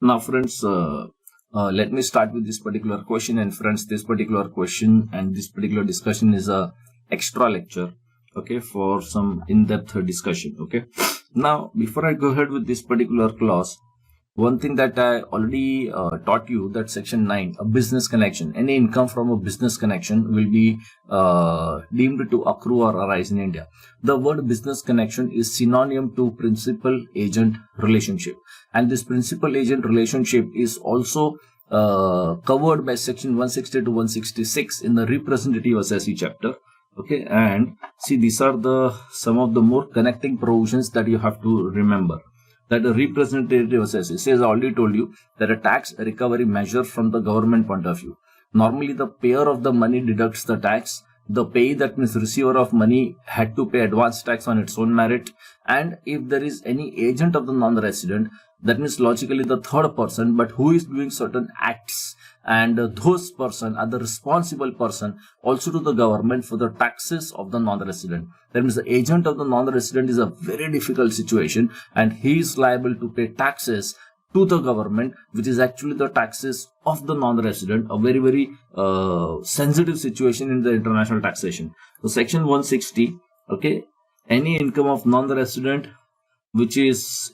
Now friends, let me start with this particular question. And friends, this particular question and this particular discussion is a extra lecture, okay, for some in-depth discussion. Okay, now before I go ahead with this particular clause, one thing that I already taught you, that section 9, a business connection, any income from a business connection will be deemed to accrue or arise in India. The word business connection is synonym to principal agent relationship, and this principal agent relationship is also covered by section 160 to 166 in the representative assessee chapter. Okay, and see, these are the some of the more connecting provisions that you have to remember. That a representative assessee says, I already told you, that a tax recovery measure from the government point of view. Normally, the payer of the money deducts the tax. The payee, that means receiver of money, had to pay advance tax on its own merit. And if there is any agent of the non-resident, that means logically the third person, but who is doing certain acts, and those person are the responsible person also to the government for the taxes of the non-resident. That means the agent of the non-resident is a very difficult situation, and he is liable to pay taxes to the government, which is actually the taxes of the non-resident, a very, very sensitive situation in the international taxation. So section 160, okay, any income of non-resident which is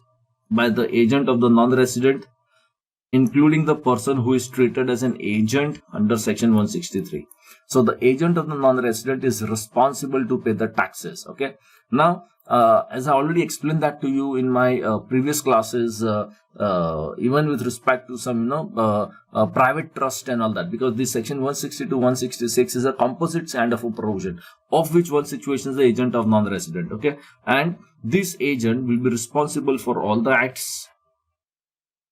by the agent of the non-resident, including the person who is treated as an agent under section 163. So the agent of the non-resident is responsible to pay the taxes. Okay. Now, as I already explained that to you in my previous classes, even with respect to some, private trust and all that, because this section 160 to 166 is a composite kind of a provision, of which one situation is the agent of non-resident. Okay. And this agent will be responsible for all the acts,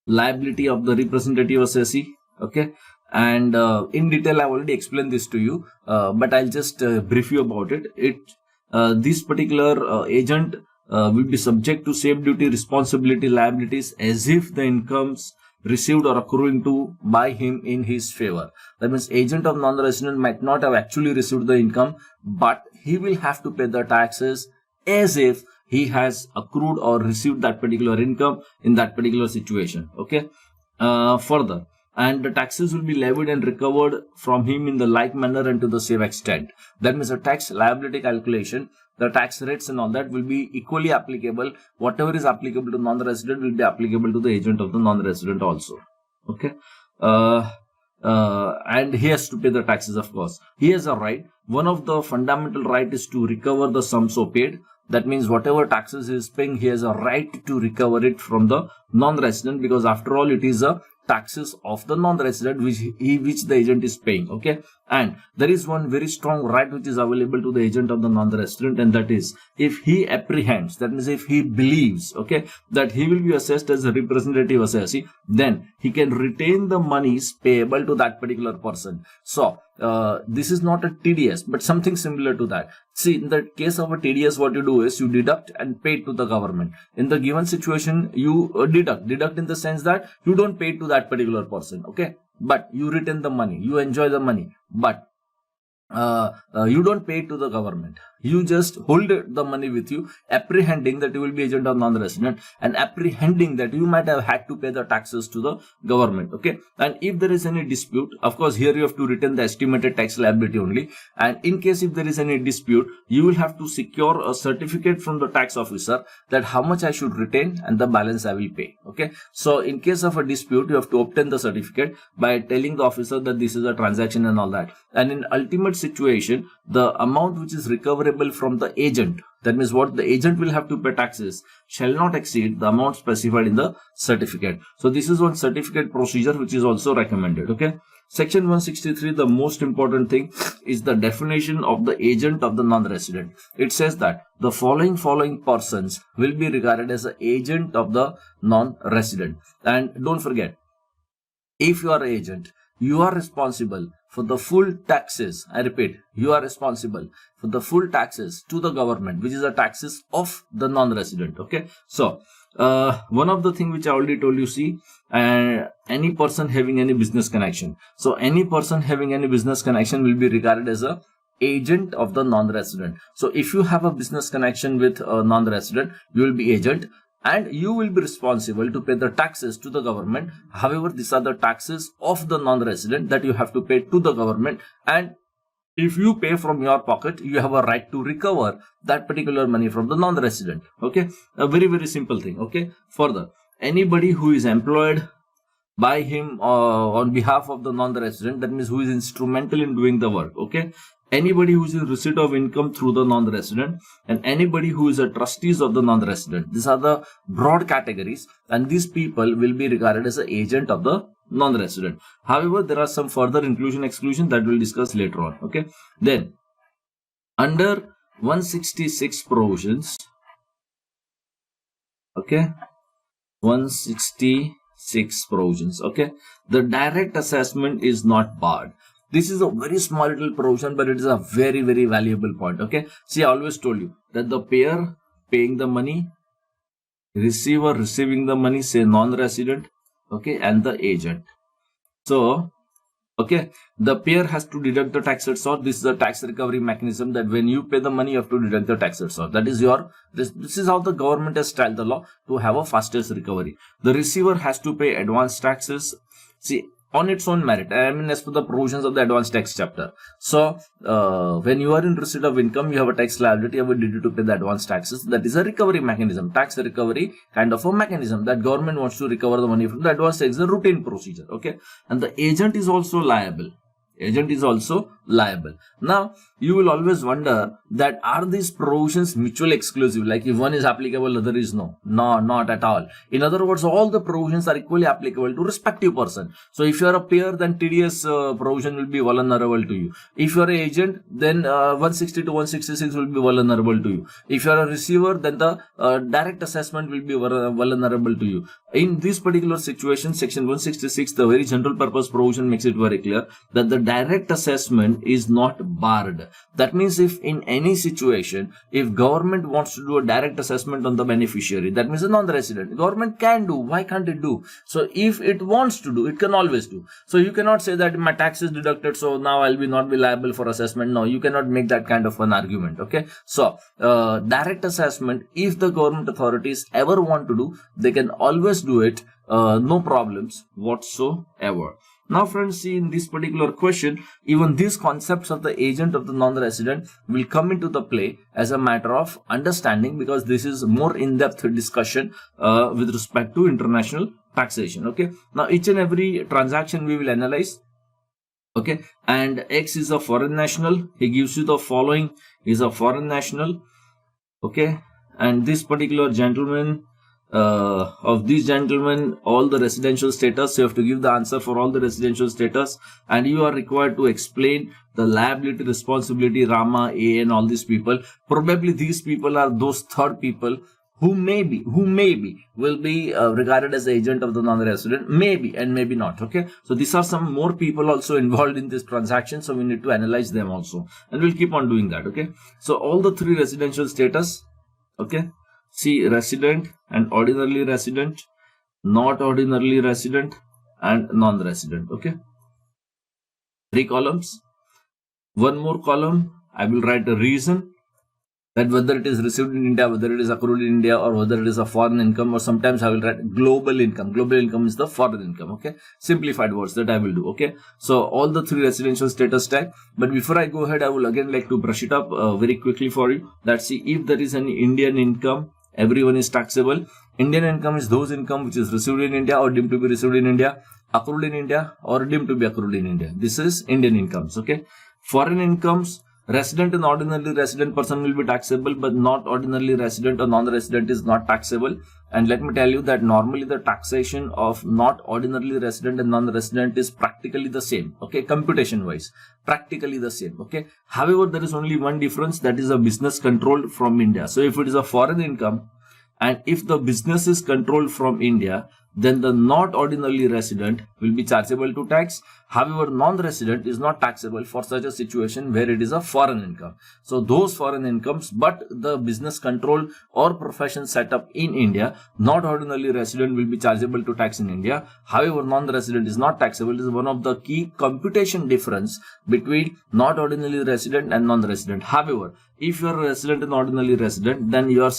liability of the representative assessee. Okay, and in detail I already explained this to you, but I'll just brief you about it. This particular agent will be subject to same duty, responsibility, liabilities as if the incomes received or accruing to by him in his favor. That means agent of non-resident might not have actually received the income, but he will have to pay the taxes as if he has accrued or received that particular income in that particular situation. Okay. Further, and the taxes will be levied and recovered from him in the like manner and to the same extent. That means a tax liability calculation, the tax rates and all that will be equally applicable. Whatever is applicable to non-resident will be applicable to the agent of the non-resident also. Okay. And he has to pay the taxes, of course. He has a right. One of the fundamental right is to recover the sum so paid. That means whatever taxes he is paying, he has a right to recover it from the non-resident, because after all it is a taxes of the non-resident which the agent is paying. Okay, and there is one very strong right which is available to the agent of the non-resident, and that is if he apprehends, that means if he believes, okay, that he will be assessed as a representative assessee, then he can retain the monies payable to that particular person. So this is not a TDS, but something similar to that. See, in the case of a TDS, what you do is you deduct and pay to the government. In the given situation, you deduct in the sense that you don't pay to that particular person, okay, but you retain the money, you enjoy the money, but you don't pay to the government. You just hold the money with you, apprehending that you will be agent of non-resident and apprehending that you might have had to pay the taxes to the government. Okay, and if there is any dispute, of course here you have to retain the estimated tax liability only, and in case if there is any dispute, you will have to secure a certificate from the tax officer that how much I should retain and the balance I will pay. Okay, so in case of a dispute, you have to obtain the certificate by telling the officer that this is a transaction and all that, and in ultimate situation, the amount which is recoverable from the agent, that means what the agent will have to pay taxes, shall not exceed the amount specified in the certificate. So this is one certificate procedure which is also recommended. Okay, section 163, the most important thing is the definition of the agent of the non-resident. It says that the following persons will be regarded as the agent of the non-resident, and don't forget, if you are an agent, you are responsible for the full taxes. I repeat, you are responsible for the full taxes to the government, which is the taxes of the non-resident. Okay, so one of the things which I already told you, see, any person having any business connection. So any person having any business connection will be regarded as a agent of the non-resident. So if you have a business connection with a non-resident, you will be agent. and you will be responsible to pay the taxes to the government. However, these are the taxes of the non-resident that you have to pay to the government, and if you pay from your pocket, you have a right to recover that particular money from the non-resident. Okay, a very, very simple thing. Okay, further, anybody who is employed by him on behalf of the non-resident, that means who is instrumental in doing the work. Okay, anybody who is in receipt of income through the non-resident, and anybody who is a trustees of the non-resident. These are the broad categories, and these people will be regarded as an agent of the non-resident. However, there are some further inclusion exclusion that we'll discuss later on. Okay, then under 166 provisions, okay, 166 provisions, okay, the direct assessment is not barred. This is a very small little provision, but it is a very, very valuable point. Okay, see, I always told you that the payer paying the money, receiver receiving the money, say non-resident, okay, and the agent. So, okay, the payer has to deduct the tax at source. This is a tax recovery mechanism that when you pay the money, you have to deduct the tax at source. That is your, this is how the government has styled the law to have a fastest recovery. The receiver has to pay advance taxes. See, on its own merit, I mean, as per the provisions of the advanced tax chapter. So, when you are in receipt of income, you have a tax liability, you have a duty to pay the advance taxes. That is a recovery mechanism, tax recovery kind of a mechanism that government wants to recover the money from the advance tax, a routine procedure. Okay, and the agent is also liable. Agent is also liable. Now, you will always wonder that are these provisions mutually exclusive? Like if one is applicable, other is no. No, not at all. In other words, all the provisions are equally applicable to respective person. So if you are a payer, then TDS provision will be vulnerable to you. If you are an agent, then 160 to 166 will be vulnerable to you. If you are a receiver, then the direct assessment will be vulnerable to you. In this particular situation, section 166, the very general purpose provision makes it very clear that the direct assessment is not barred. That means if in any situation, if government wants to do a direct assessment on the beneficiary, that means a non-resident, government can do. Why can't it do? So if it wants to do, it can always do. So you cannot say that my tax is deducted, so now I'll not be liable for assessment. No, you cannot make that kind of an argument. Okay. So direct assessment, if the government authorities ever want to do, they can always do it. No problems whatsoever. Now friends, see, in this particular question, even these concepts of the agent of the non-resident will come into the play as a matter of understanding, because this is more in-depth discussion with respect to international taxation. Okay, now each and every transaction we will analyze. Okay, and X is a foreign national. He gives you the following: is a foreign national. Okay, and this particular gentleman, of these gentlemen, all the residential status, you have to give the answer for all the residential status, and you are required to explain the liability, responsibility, Rama, A, and all these people. Probably these people are those third people who maybe will be regarded as agent of the non-resident, maybe and maybe not. Okay, so these are some more people also involved in this transaction, so we need to analyze them also, and we'll keep on doing that. Okay, so all the three residential status. Okay, see, resident and ordinarily resident, not ordinarily resident, and non-resident. Okay, 3 columns. One more column, I will write a reason, that whether it is received in India, whether it is accrued in India, or whether it is a foreign income, or sometimes I will write global income. Global income is the foreign income. Okay, simplified words that I will do. Okay, so all the three residential status type. But before I go ahead, I will again like to brush it up very quickly for you. That see, if there is any Indian income, everyone is taxable. Indian income is those income which is received in India or deemed to be received in India, accrued in India, or deemed to be accrued in India. This is Indian incomes. Okay, foreign incomes, resident and ordinarily resident person will be taxable, but not ordinarily resident or non-resident is not taxable. And let me tell you that normally the taxation of not ordinarily resident and non-resident is practically the same. Okay, computation wise, practically the same. Okay, however, there is only one difference, that is a business controlled from India. So if it is a foreign income and if the business is controlled from India, then the not ordinarily resident will be chargeable to tax. However, non-resident is not taxable for such a situation where it is a foreign income. So those foreign incomes, but the business control or profession set up in India, not ordinarily resident will be chargeable to tax in India. However, non-resident is not taxable. This is one of the key computation difference between not ordinarily resident and non-resident. However, if you are a resident and ordinary resident, then you are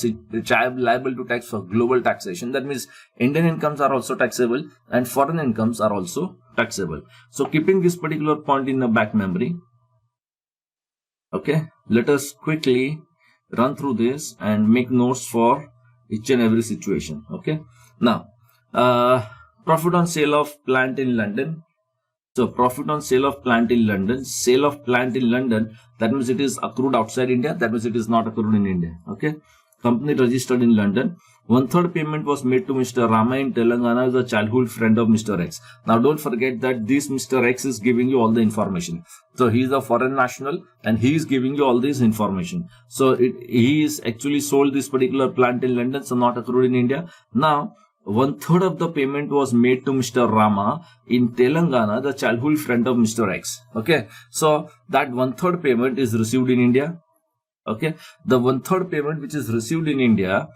liable to tax for global taxation. That means Indian incomes are also taxable and foreign incomes are also taxable. So keeping this particular point in the back memory, okay, let us quickly run through this and make notes for each and every situation. Okay, now profit on sale of plant in London. So profit on sale of plant in London, sale of plant in London, that means it is accrued outside India, that means it is not accrued in India. Okay, company registered in London. 1/3 payment was made to Mr. Rama in Telangana, the childhood friend of Mr. X. Now don't forget that this Mr. X is giving you all the information. So he is a foreign national and he is giving you all this information. So he is actually sold this particular plant in London, so not accrued in India. Now 1/3 of the payment was made to Mr. Rama in Telangana, the childhood friend of Mr. X. Okay, so that 1/3 payment is received in India. Okay, the 1/3 payment which is received in India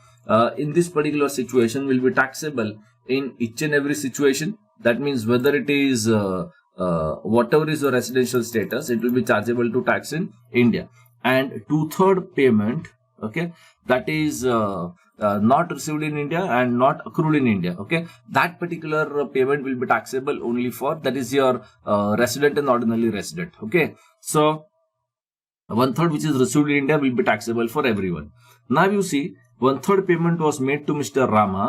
in this particular situation will be taxable in each and every situation. That means whether it is whatever is the residential status, it will be chargeable to tax in India. And 2/3 payment, okay, that is not received in India and not accrued in India. Okay, that particular payment will be taxable only for, that is your resident and ordinary resident. Okay, so 1/3 which is received in India will be taxable for everyone. Now you see, 1/3 payment was made to Mr. Rama,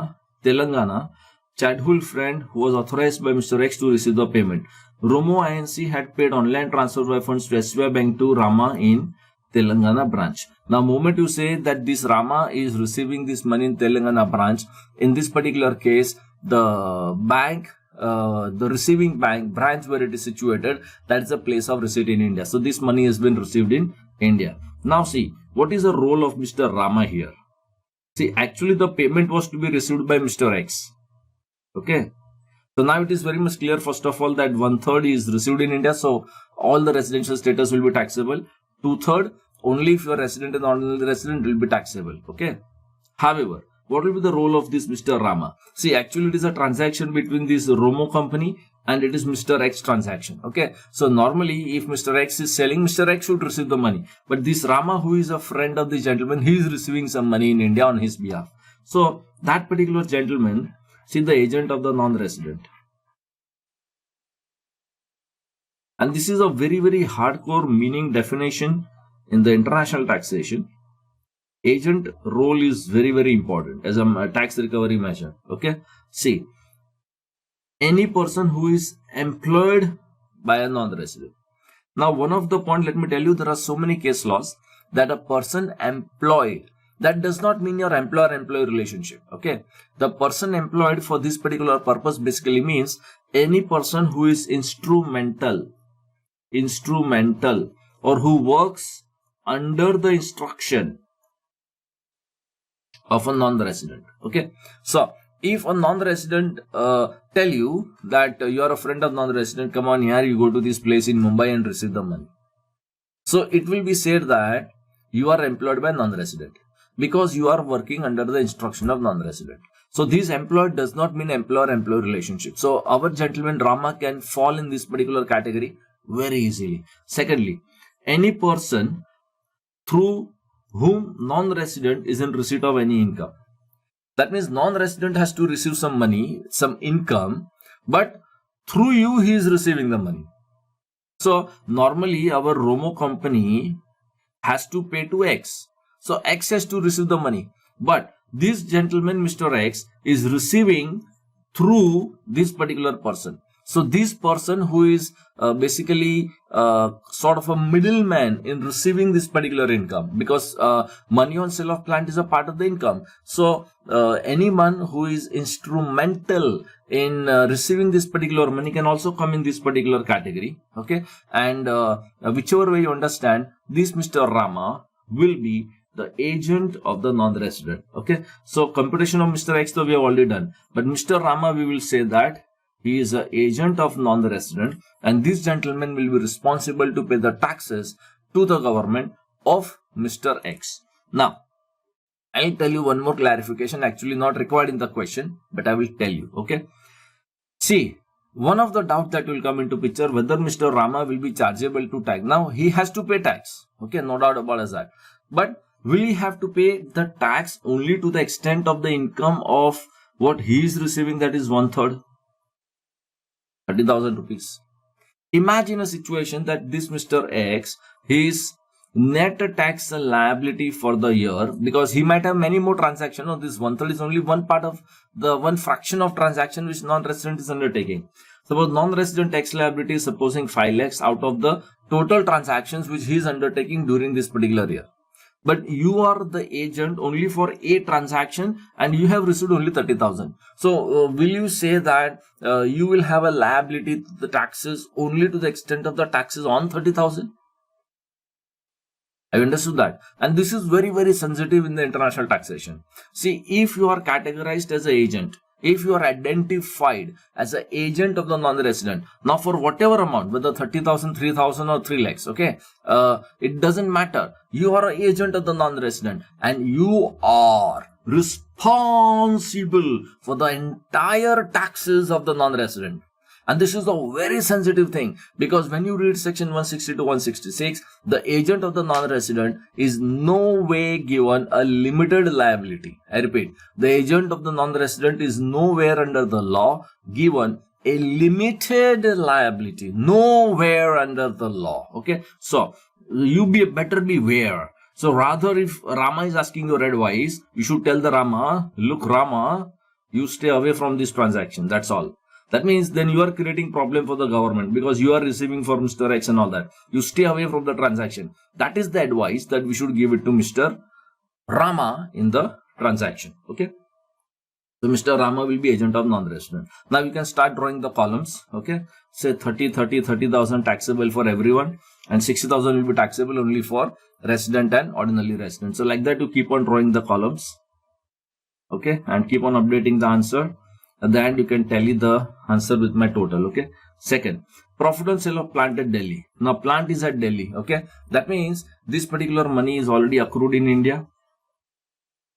Telangana, childhood friend who was authorized by Mr. X to receive the payment. Romo Inc. had paid online transfer by funds to SBI Bank to Rama in Telangana branch. Now, moment you say that this Rama is receiving this money in Telangana branch, in this particular case, the bank, the receiving bank branch where it is situated, that is the place of receipt in India. So this money has been received in India. Now see, what is the role of Mr. Rama here? See, actually the payment was to be received by Mr. X. Okay. So now it is very much clear, first of all, that 1/3 is received in India. So all the residential status will be taxable. 2/3 only if you are resident and ordinary resident will be taxable. Okay. However, what will be the role of this Mr. Rama? See, actually it is a transaction between this Romo company and it is Mr. X transaction. Okay. So normally if Mr. X is selling, Mr. X should receive the money. But this Rama, who is a friend of the gentleman, he is receiving some money in India on his behalf. So that particular gentleman, see, the agent of the non-resident. And this is a very, very hardcore meaning definition in the international taxation. Agent role is very, very important as a tax recovery measure. Okay. See, any person who is employed by a non-resident. Now, one of the point, let me tell you, there are so many case laws that a person employed, that does not mean your employer-employee relationship. Okay. The person employed for this particular purpose basically means any person who is instrumental or who works under the instruction of a non-resident. Okay. So if a non-resident tell you that you are a friend of non-resident, come on here, you go to this place in Mumbai and receive the money. So it will be said that you are employed by non-resident because you are working under the instruction of non-resident. So this employed does not mean employer-employee relationship. So our gentleman Rama can fall in this particular category very easily. Secondly, any person through whom non-resident is in receipt of any income. That means non-resident has to receive some money, some income, but through you he is receiving the money. So normally our Romo company has to pay to X. So X has to receive the money. But this gentleman, Mr. X, is receiving through this particular person. So this person who is basically sort of a middleman in receiving this particular income, because money on sale of plant is a part of the income. So anyone who is instrumental in receiving this particular money can also come in this particular category. Okay. And whichever way you understand, this Mr. Rama will be the agent of the non-resident. Okay. So computation of Mr. X, though we have already done. But Mr. Rama, we will say that he is an agent of non-resident, and this gentleman will be responsible to pay the taxes to the government of Mr. X. Now, I will tell you one more clarification, actually not required in the question, but I will tell you. Okay. See, one of the doubts that will come into picture, whether Mr. Rama will be chargeable to tax. Now, he has to pay tax. Okay, no doubt about that. But will he have to pay the tax only to the extent of the income of what he is receiving, that is 1/3, 30,000 rupees. Imagine a situation that this Mr. X, his net tax liability for the year, because he might have many more transactions. No, this 1/3 is only one part of the one fraction of transaction which non-resident is undertaking. Suppose non-resident tax liability is supposing 5 lakhs out of the total transactions which he is undertaking during this particular year. But you are the agent only for a transaction and you have received only 30,000. So will you say that you will have a liability to the taxes only to the extent of the taxes on 30,000? I understood that. And this is very, very sensitive in the international taxation. See, if you are categorized as an agent, if you are identified as an agent of the non-resident, now for whatever amount, whether 30,000, 3,000 or 3 lakhs, okay, it doesn't matter. You are an agent of the non-resident and you are responsible for the entire taxes of the non-resident. And this is a very sensitive thing, because when you read section 160 to 166, the agent of the non-resident is no way given a limited liability. I repeat, the agent of the non-resident is nowhere under the law given a limited liability. Nowhere under the law. Okay. So you better beware. So rather, if Rama is asking your advice, you should tell the Rama, look Rama, you stay away from this transaction. That's all. That means then you are creating problem for the government, because you are receiving for Mr. X and all that. You stay away from the transaction. That is the advice that we should give it to Mr. Rama in the transaction. Okay. So Mr. Rama will be agent of non-resident. Now you can start drawing the columns. Okay. Say 30,000 taxable for everyone, and 60,000 will be taxable only for resident and ordinary resident. So like that you keep on drawing the columns. Okay. And keep on updating the answer. At the end, you can tally the answer with my total. Okay. Second, profit on sale of plant at Delhi. Now, plant is at Delhi. Okay. That means this particular money is already accrued in India.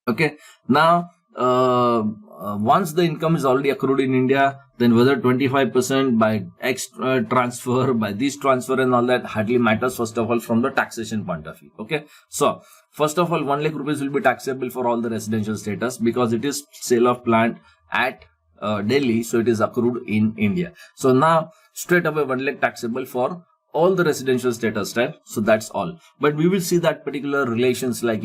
Okay. Now, once the income is already accrued in India, then whether 25% by X transfer, by this transfer and all that hardly matters, first of all, from the taxation point of view. Okay. So, first of all, 1 lakh rupees will be taxable for all the residential status, because it is sale of plant at Delhi, so it is accrued in India. So now straight away 1 lakh taxable for all the residential status type. So that's all. But we will see that particular relations like,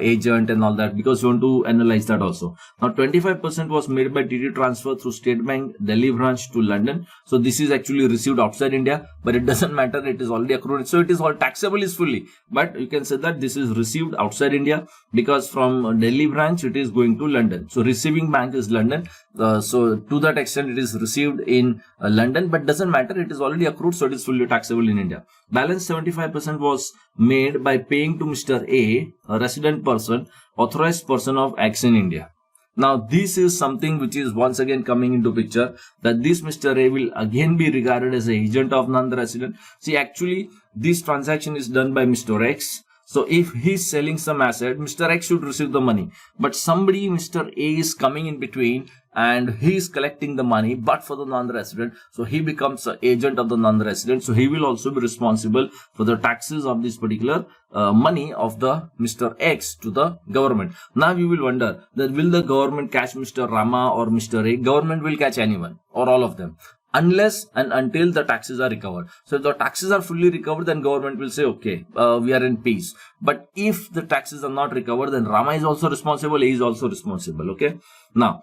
agent and all that, because we want to analyze that also. Now 25% was made by TD transfer through State Bank Delhi branch to London. So this is actually received outside India, but it doesn't matter. It is already accrued. So it is all taxable is fully, but you can say that this is received outside India, because from Delhi branch it is going to London. So receiving bank is London. So to that extent it is received in London, but doesn't matter. It is already accrued. So it is fully taxable in India. Balance 75% was made by paying to Mr. A resident person, authorized person of X in India. Now this is something which is once again coming into picture, that this Mr. A will again be regarded as an agent of non-resident. See, actually this transaction is done by Mr. X. So if he is selling some asset, Mr. X should receive the money, but somebody, Mr. A, is coming in between and he is collecting the money, but for the non-resident. So he becomes an agent of the non-resident. So he will also be responsible for the taxes of this particular money of the Mr. X to the government. Now you will wonder that will the government catch Mr. Rama or Mr. A? Government will catch anyone or all of them, unless and until the taxes are recovered. So if the taxes are fully recovered, then government will say, okay, we are in peace. But if the taxes are not recovered, then Rama is also responsible, he is also responsible. Okay. Now,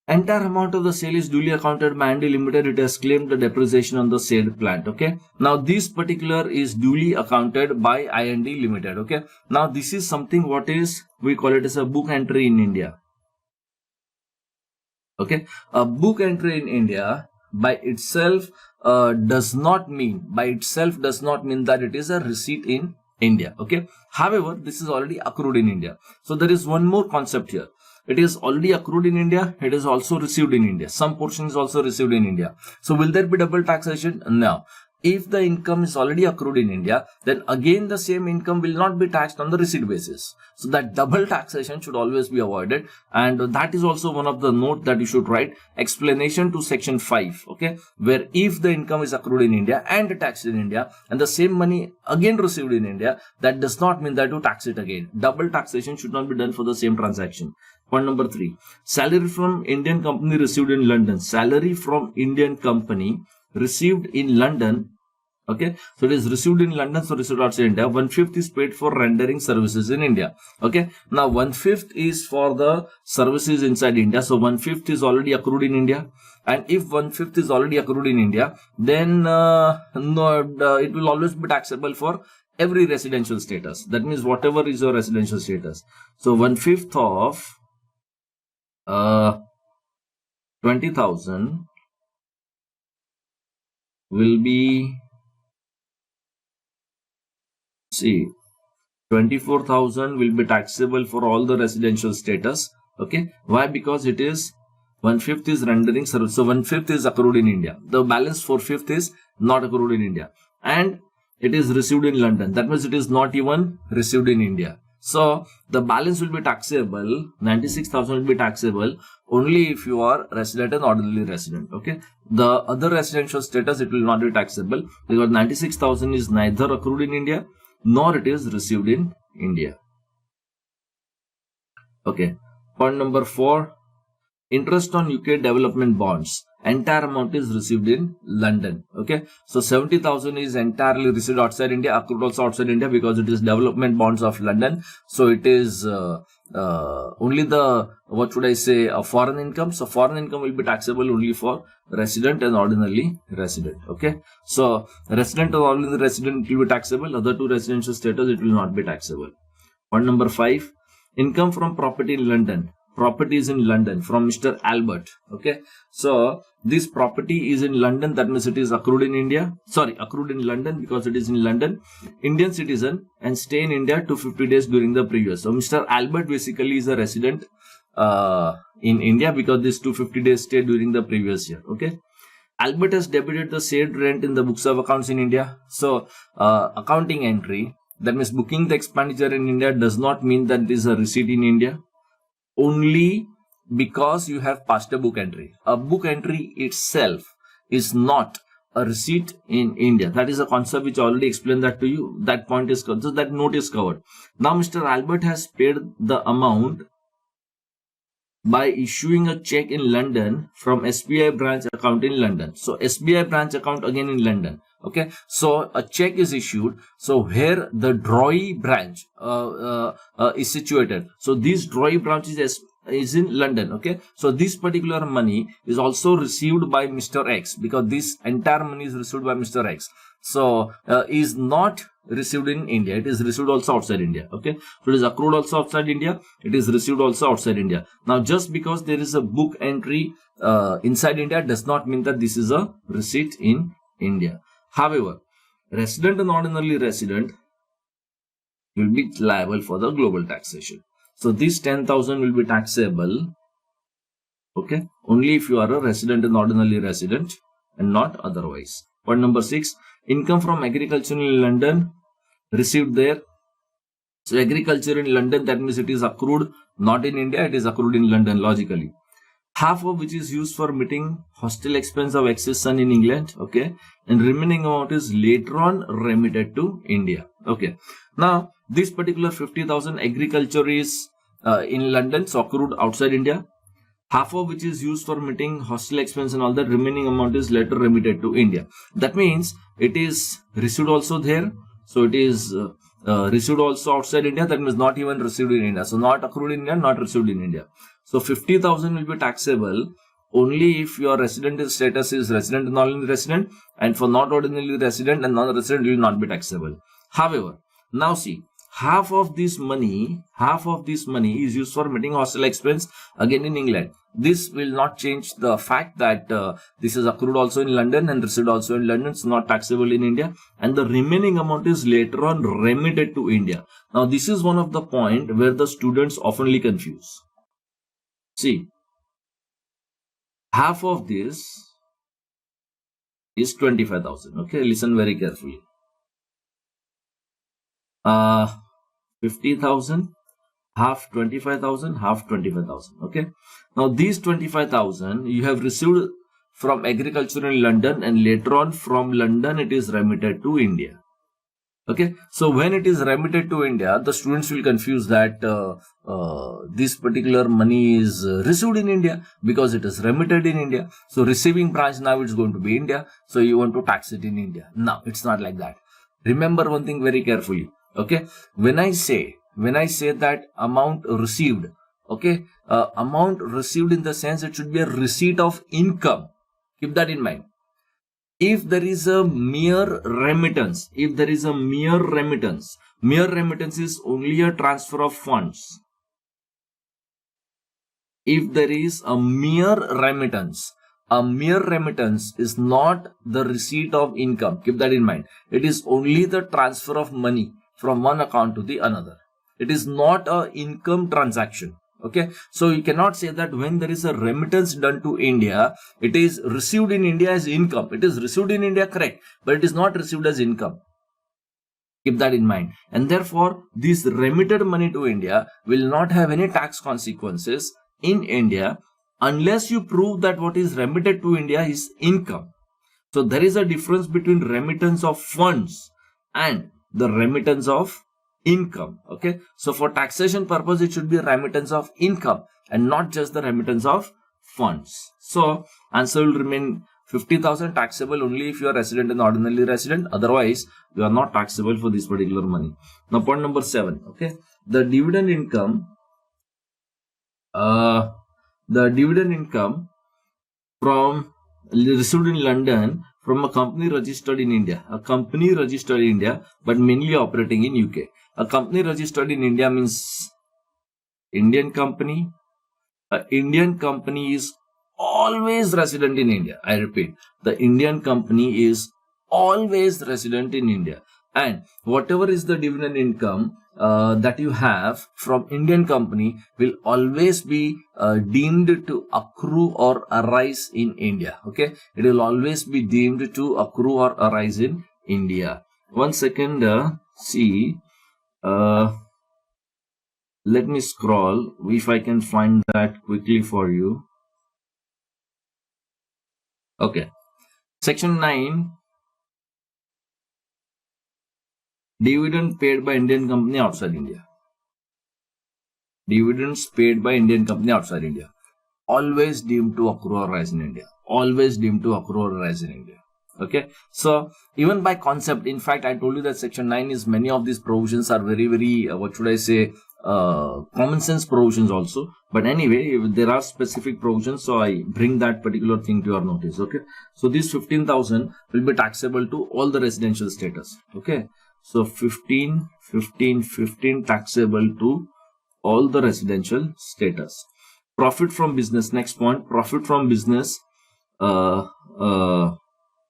entire amount of the sale is duly accounted by Andy Limited. It has claimed the depreciation on the said plant. Okay. Now, this particular is duly accounted by IND Limited. Okay. Now, this is something what is, we call it as a book entry in India. Okay. A book entry in India by itself does not mean that it is a receipt in India. Okay. However, this is already accrued in India. So there is one more concept here. It is already accrued in India. It is also received in India. Some portion is also received in India. So will there be double taxation? No. if the income is already accrued in India, then again the same income will not be taxed on the receipt basis. So that double taxation should always be avoided, and that is also one of the note that you should write, explanation to section 5, okay, where if the income is accrued in India and taxed in India and the same money again received in India, that does not mean that you tax it again. Double taxation should not be done for the same transaction. Point number 3, salary from Indian company received in London. Salary from Indian company received in London, okay, so it is received in London, so received outside India. 1/5 is paid for rendering services in India. Okay, now 1/5 is for the services inside India, so 1/5 is already accrued in India. And if 1/5 is already accrued in India, then it will always be taxable for every residential status. That means whatever is your residential status. So 1/5 of 20,000 will be, see, 24,000 will be taxable for all the residential status. Okay, why? Because it is 1/5 is rendering service, so 1/5 is accrued in India. The balance 4/5 is not accrued in India, and it is received in London. That means it is not even received in India. So the balance will be taxable. 96,000 will be taxable only if you are resident and ordinary resident. Okay, the other residential status, it will not be taxable because 96,000 is neither accrued in India nor it is received in India. Okay, point number 4, interest on UK development bonds. Entire amount is received in London. Okay, so 70,000 is entirely received outside India, accrued also outside India because it is development bonds of London. So it is only the, what should I say, a foreign income. So foreign income will be taxable only for resident and ordinarily resident. Okay, so resident or ordinary resident will be taxable. Other two residential status, it will not be taxable. Point number 5, income from property in London. Property is in London from Mr. Albert. Okay, so this property is in London, that means it is accrued in India, sorry, accrued in London because it is in London. Indian citizen and stay in India 250 days during the previous. So Mr. Albert basically is a resident in India because this 250 days stay during the previous year. Okay, Albert has debited the said rent in the books of accounts in India. So accounting entry, that means booking the expenditure in India does not mean that this is a receipt in India, only because you have passed a book entry. A book entry itself is not a receipt in India. That is a concept which I already explained that to you. That point is covered. So that note is covered. Now Mr. Albert has paid the amount by issuing a check in London from SBI branch account in London. So SBI branch account again in London. Okay, so a check is issued. So where the Droy branch is situated. So this Droy branch is in London. Okay, so this particular money is also received by Mr. X because this entire money is received by Mr. X. So is not received in India. It is received also outside India. Okay, so it is accrued also outside India. It is received also outside India. Now just because there is a book entry inside India does not mean that this is a receipt in India. However, resident and ordinarily resident will be liable for the global taxation. So this 10,000 will be taxable, okay, only if you are a resident and ordinarily resident and not otherwise. Point number 6, income from agriculture in London received there. So agriculture in London, that means it is accrued not in India, it is accrued in London logically. Half of which is used for meeting hostel expense of excess son in England, okay, and remaining amount is later on remitted to India. Okay, now this particular 50,000 agriculture is in London, so accrued outside India. Half of which is used for meeting hostel expense and all that, remaining amount is later remitted to India. That means it is received also there, so it is received also outside India, that means not even received in India. So not accrued in India, not received in India. So 50,000 will be taxable only if your resident status is resident and non resident, and for not ordinarily resident and non-resident will not be taxable. However, now see, half of this money is used for meeting hostel expense again in England. This will not change the fact that this is accrued also in London and received also in London. It's not taxable in India, and the remaining amount is later on remitted to India. Now this is one of the point where the students oftenly confuse. See, half of this is 25,000. Okay, listen very carefully. 50,000, half 25,000, half 25,000. Okay, now these 25,000 you have received from agriculture in London, and later on from London it is remitted to India. Okay, so when it is remitted to India, the students will confuse that this particular money is received in India because it is remitted in India. So receiving branch now it's going to be India. So you want to tax it in India. No, it's not like that. Remember one thing very carefully. Okay, when I say that amount received, okay, amount received in the sense it should be a receipt of income. Keep that in mind. If there is a mere remittance, mere remittance is only a transfer of funds. If there is a mere remittance is not the receipt of income. Keep that in mind. It is only the transfer of money from one account to the another. It is not a income transaction. Okay, so you cannot say that when there is a remittance done to India, it is received in India as income. It is received in India, correct, but it is not received as income. Keep that in mind. And therefore, this remitted money to India will not have any tax consequences in India unless you prove that what is remitted to India is income. So there is a difference between remittance of funds and the remittance of income. Okay, so for taxation purpose it should be a remittance of income and not just the remittance of funds. So answer will remain 50,000 taxable only if you are resident and ordinarily resident. Otherwise you are not taxable for this particular money. Now point number 7. Okay, the dividend income from received in London from a company registered in India, but mainly operating in UK. A company registered in India means Indian company. An Indian company is always resident in India. I repeat, the Indian company is always resident in India, and whatever is the dividend income that you have from Indian company will always be deemed to accrue or arise in India. Okay, it will always be deemed to accrue or arise in India. 1 second, see. Let me scroll if I can find that quickly for you. Okay, section 9, dividend paid by Indian company outside India. Dividends paid by Indian company outside India always deemed to accrue or rise in India. Always deemed to accrue or rise in India. Okay, so even by concept, in fact, I told you that section 9 is many of these provisions are very, very what should I say, common sense provisions also. But anyway, there are specific provisions, so I bring that particular thing to your notice. Okay, so this 15,000 will be taxable to all the residential status. Okay, so 15 taxable to all the residential status. Profit from business, next point, profit from business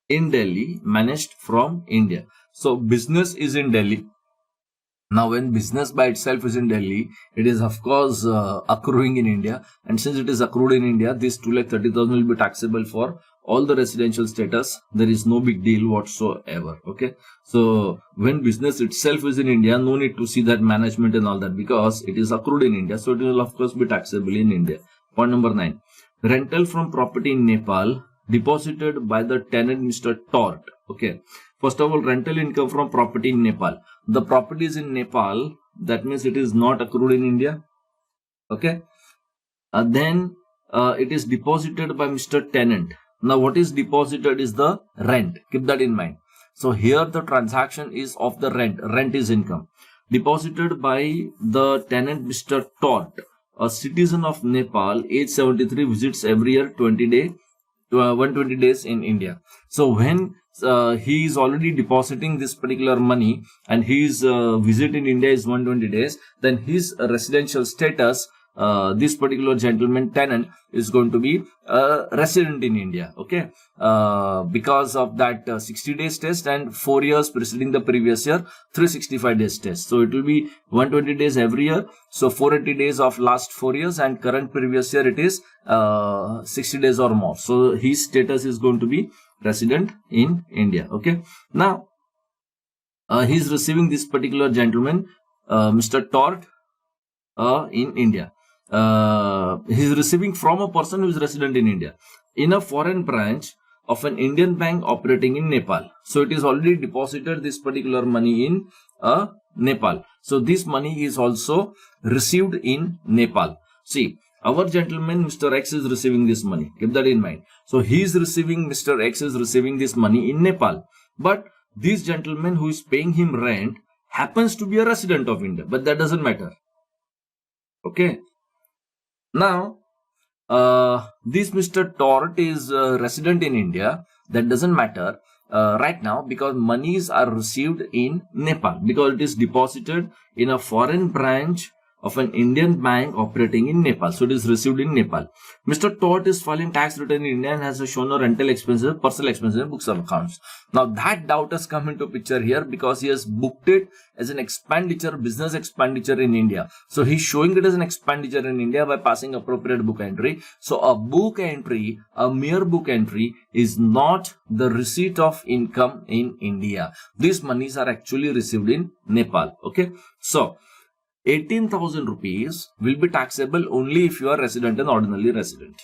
in Delhi managed from India. So business is in Delhi. Now when business by itself is in Delhi, it is of course accruing in India, and since it is accrued in India, this 2,30,000 will be taxable for all the residential status. There is no big deal whatsoever. Okay, so when business itself is in India, no need to see that management and all that because it is accrued in India, so it will of course be taxable in India. Point number 9, rental from property in Nepal deposited by the tenant Mr. Tort. Okay, first of all, rental income from property in Nepal. The property is in Nepal, that means it is not accrued in India. Okay, then it is deposited by Mr. Tenant. Now what is deposited is the rent. Keep that in mind. So here the transaction is of the rent. Rent is income. Deposited by the tenant Mr. Tort, a citizen of Nepal, age 73, visits every year 120 days in India. So when he is already depositing this particular money and his visit in India is 120 days, then his residential status, this particular gentleman tenant is going to be resident in India. Okay, because of that 60 days test and 4 years preceding the previous year, 365 days test. So it will be 120 days every year. So 480 days of last 4 years, and current previous year it is 60 days or more. So his status is going to be resident in India. Okay. Now, he's receiving this particular gentleman, Mr. Tort, in India. He's receiving from a person who is resident in India in a foreign branch of an Indian bank operating in Nepal. So it is already deposited this particular money in Nepal. So this money is also received in Nepal. See, our gentleman Mr. X is receiving this money. Keep that in mind. So he is receiving, Mr. X is receiving this money in Nepal. But this gentleman who is paying him rent happens to be a resident of India. But that doesn't matter. Okay. Now, this Mr. Tort is resident in India. That doesn't matter right now because monies are received in Nepal because it is deposited in a foreign branch of an Indian bank operating in Nepal. So it is received in Nepal. Mr. Tort is filing tax return in India and has shown a rental expenses, personal expenses, and books of accounts. Now that doubt has come into picture here because he has booked it as an expenditure, business expenditure in India. So he's showing it as an expenditure in India by passing appropriate book entry. So a book entry, a mere book entry, is not the receipt of income in India. These monies are actually received in Nepal. Okay. So 18,000 rupees will be taxable only if you are resident and ordinarily resident.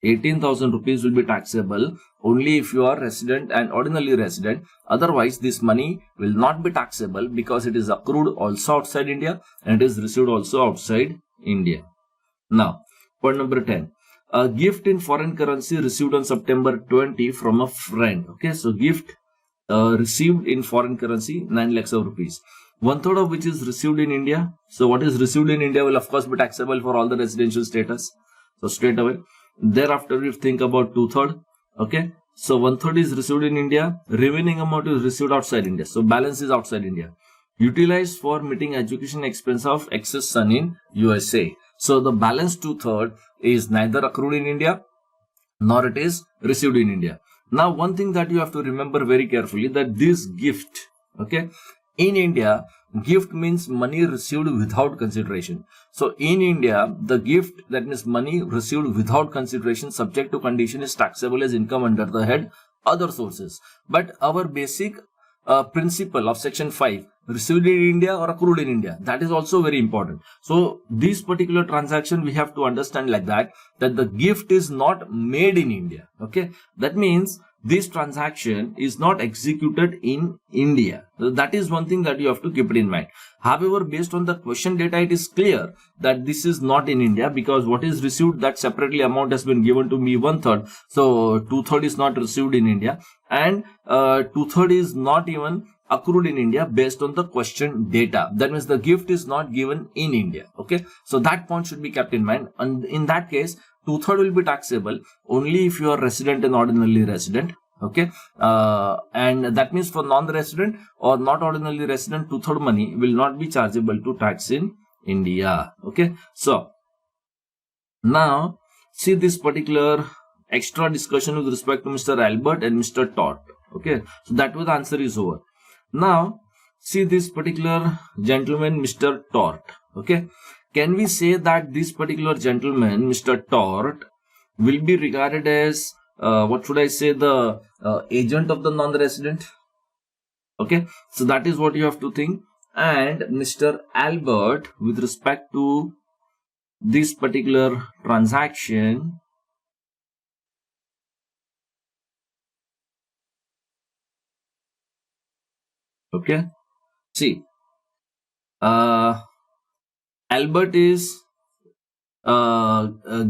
18,000 rupees will be taxable only if you are resident and ordinarily resident. Otherwise, this money will not be taxable because it is accrued also outside India and it is received also outside India. Now, point number 10. A gift in foreign currency received on September 20 from a friend. Okay, so gift received in foreign currency, 9 lakhs of rupees. 1/3 of which is received in India. So what is received in India will of course be taxable for all the residential status. So straight away. Thereafter we think about 2/3. Okay. So 1/3 is received in India. Remaining amount is received outside India. So balance is outside India. Utilized for meeting education expense of excess son in USA. So the balance 2/3 is neither accrued in India nor it is received in India. Now one thing that you have to remember very carefully that this gift, okay, in India, gift means money received without consideration. So in India, the gift, that means money received without consideration subject to condition, is taxable as income under the head other sources. But our basic principle of section 5, received in India or accrued in India, that is also very important. So this particular transaction we have to understand like that the gift is not made in India. Okay, that means this transaction is not executed in India. So that is one thing that you have to keep it in mind. However, based on the question data, it is clear that this is not in India because what is received, that separately amount has been given to me 1/3. So 2/3 is not received in India and 2/3 is not even accrued in India based on the question data. That means the gift is not given in India. Okay. So that point should be kept in mind. And in that case, 2/3 will be taxable only if you are resident and ordinarily resident. Okay. And that means for non-resident or not ordinarily resident, 2/3 money will not be chargeable to tax in India. Okay. So now see this particular extra discussion with respect to Mr. Albert and Mr. Tort. Okay. So that way the answer is over. Now see this particular gentleman, Mr. Tort. Okay. Can we say that this particular gentleman, Mr. Tort, will be regarded as, what should I say, the agent of the non-resident? Okay, so that is what you have to think. And Mr. Albert, with respect to this particular transaction, okay, see, Albert is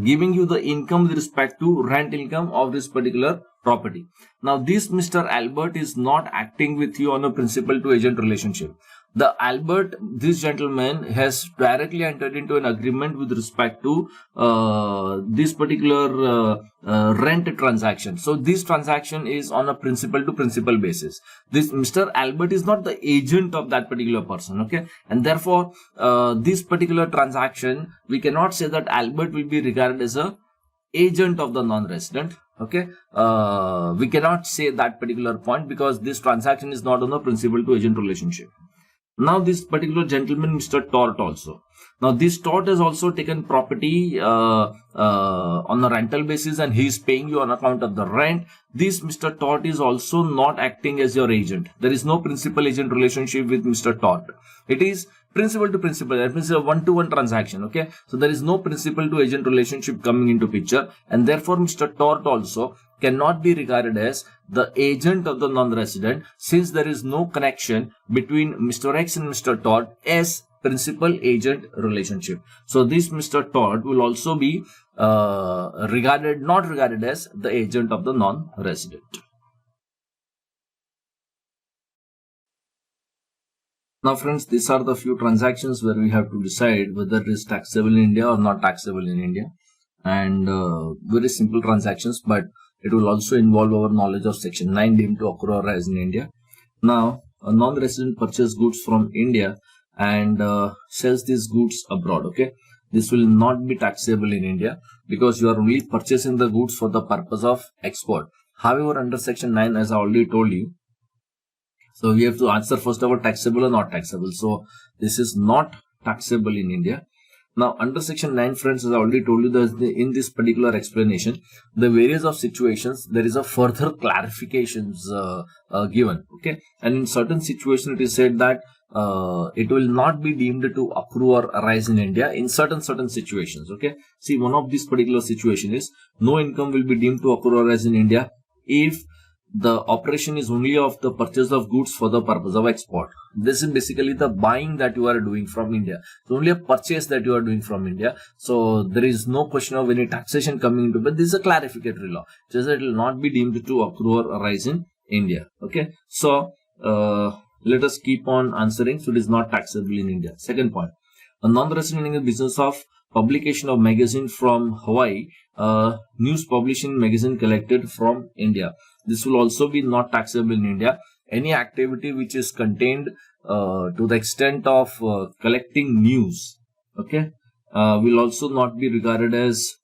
giving you the income with respect to rent income of this particular property. Now this Mr. Albert is not acting with you on a principal to agent relationship. The Albert, this gentleman, has directly entered into an agreement with respect to this particular rent transaction. So this transaction is on a principal to principal basis. This Mr. Albert is not the agent of that particular person. Okay, and therefore this particular transaction, we cannot say that Albert will be regarded as a agent of the non-resident. Okay, we cannot say that particular point because this transaction is not on a principal to agent relationship. Now this particular gentleman, Mr. Tort also. Now this Tort has also taken property on a rental basis and he is paying you on account of the rent. This Mr. Tort is also not acting as your agent. There is no principal agent relationship with Mr. Tort. It is principal to principal. That means a one-to-one transaction. Okay. So there is no principal to agent relationship coming into picture, and therefore Mr. Tort also cannot be regarded as the agent of the non-resident, since there is no connection between Mr. X and Mr. Tort as principal agent relationship. So this Mr. Tort will also be not regarded as the agent of the non-resident. Now friends, these are the few transactions where we have to decide whether it is taxable in India or not taxable in India, and very simple transactions, but it will also involve our knowledge of section 9 deemed to occur or arise in India. Now, a non-resident purchases goods from India and sells these goods abroad. Okay, this will not be taxable in India because you are only purchasing the goods for the purpose of export. However, under section 9, as I already told you, so we have to answer first of all taxable or not taxable. So this is not taxable in India. Now, under section 9, friends, as I already told you, that in this particular explanation, the various of situations, there is a further clarifications given. Okay, and in certain situations, it is said that it will not be deemed to accrue or arise in India in certain situations. Okay, see, one of this particular situation is no income will be deemed to accrue or arise in India if the operation is only of the purchase of goods for the purpose of export. This is basically the buying that you are doing from India. It's only a purchase that you are doing from India. So there is no question of any taxation coming into, but this is a clarificatory law. Just that it will not be deemed to accrue or arise in India. Okay. So let us keep on answering. So it is not taxable in India. Second point, a non-resident in the business of publication of magazine from Hawaii, news publishing magazine collected from India. This will also be not taxable in India. Any activity which is contained to the extent of collecting news, okay, will also not be regarded as,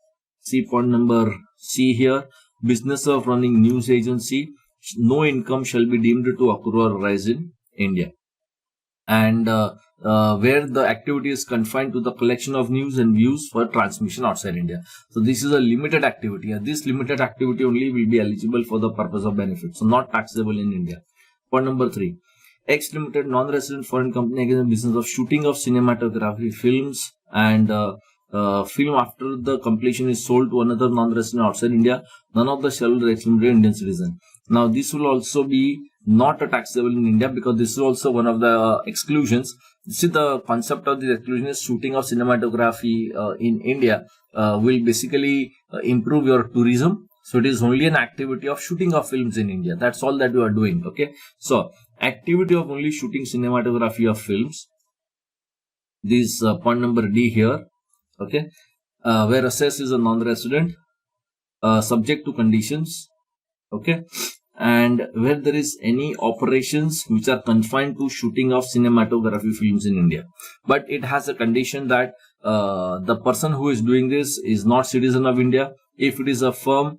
see point number C here, business of running news agency, no income shall be deemed to accrue or arise in India. And where the activity is confined to the collection of news and views for transmission outside India. So this is a limited activity, and this limited activity only will be eligible for the purpose of benefit. So not taxable in India. Point number 3. X Limited, non-resident foreign company, again, the business of shooting of cinematography films and film after the completion is sold to another non-resident outside India. None of the shareholders X Limited Indian citizen. Now this will also be not a taxable in India because this is also one of the exclusions. See, the concept of this exclusion is shooting of cinematography in India will basically improve your tourism. So it is only an activity of shooting of films in India. That's all that you are doing. Okay. So activity of only shooting cinematography of films. This point number D here. Okay. Where assess is a non-resident, subject to conditions. Okay. And where there is any operations which are confined to shooting of cinematography films in India. But it has a condition that the person who is doing this is not citizen of India. If it is a firm,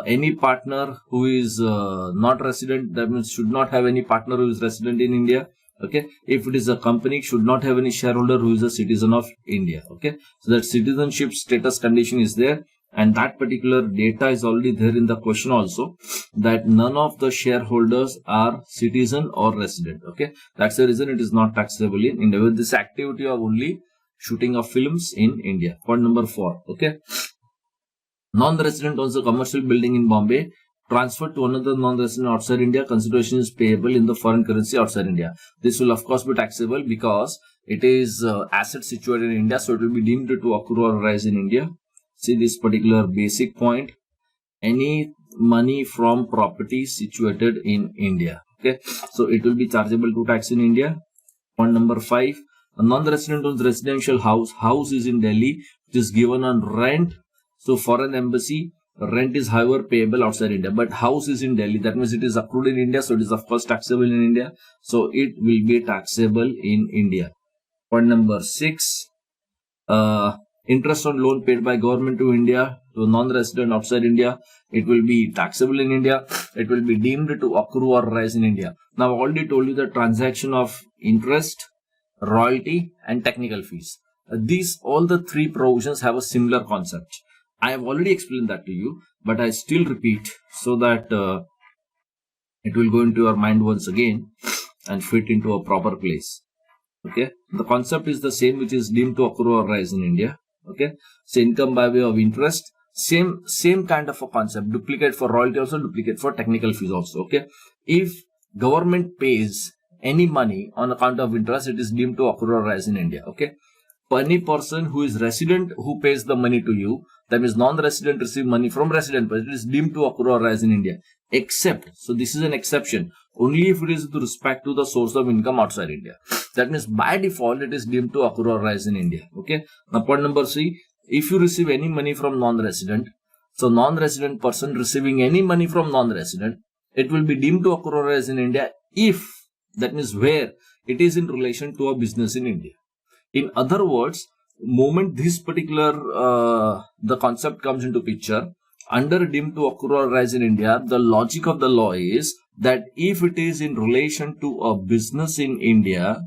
any partner who is not resident, that means should not have any partner who is resident in India. Okay. If it is a company, should not have any shareholder who is a citizen of India. Okay. So that citizenship status condition is there. And that particular data is already there in the question also, that none of the shareholders are citizen or resident. Okay, that's the reason it is not taxable in India with this activity of only shooting of films in India. Point number 4. Okay, non-resident owns a commercial building in Bombay, transferred to another non-resident outside India. Consideration is payable in the foreign currency outside India. This will of course be taxable because it is asset situated in India, so it will be deemed to accrue or arise in India. See this particular basic point, any money from property situated in India. Okay, so it will be chargeable to tax in India. Point number 5, a non-resident owns residential house is in Delhi, it is given on rent. So foreign embassy, rent is however payable outside India, but house is in Delhi, that means it is accrued in India, so it is of course taxable in India, so it will be taxable in India. Point number 6, interest on loan paid by government to India to a non-resident outside India, it will be taxable in India. It will be deemed to accrue or arise in India. Now, I already told you the transaction of interest royalty, and technical fees. These all the three provisions have a similar concept. I have already explained that to you, but I still repeat so that it will go into your mind once again and fit into a proper place. Okay, the concept is the same, which is deemed to accrue or rise in India. Okay, so income by way of interest, same kind of a concept. Duplicate for royalty also, duplicate for technical fees also. Okay, if government pays any money on account of interest, it is deemed to accrue or rise in India. Okay, any person who is resident who pays the money to you, that means non-resident receive money from resident, but it is deemed to accrue or rise in India. Except, so this is an exception, only if it is with respect to the source of income outside India. That means by default it is deemed to accrue or rise in India. Okay. Now point number C, if you receive any money from non-resident, so non-resident person receiving any money from non-resident, it will be deemed to accrue or rise in India if, that means where it is in relation to a business in India. In other words, moment this particular the concept comes into picture, under deemed to accrue or rise in India, the logic of the law is that if it is in relation to a business in India,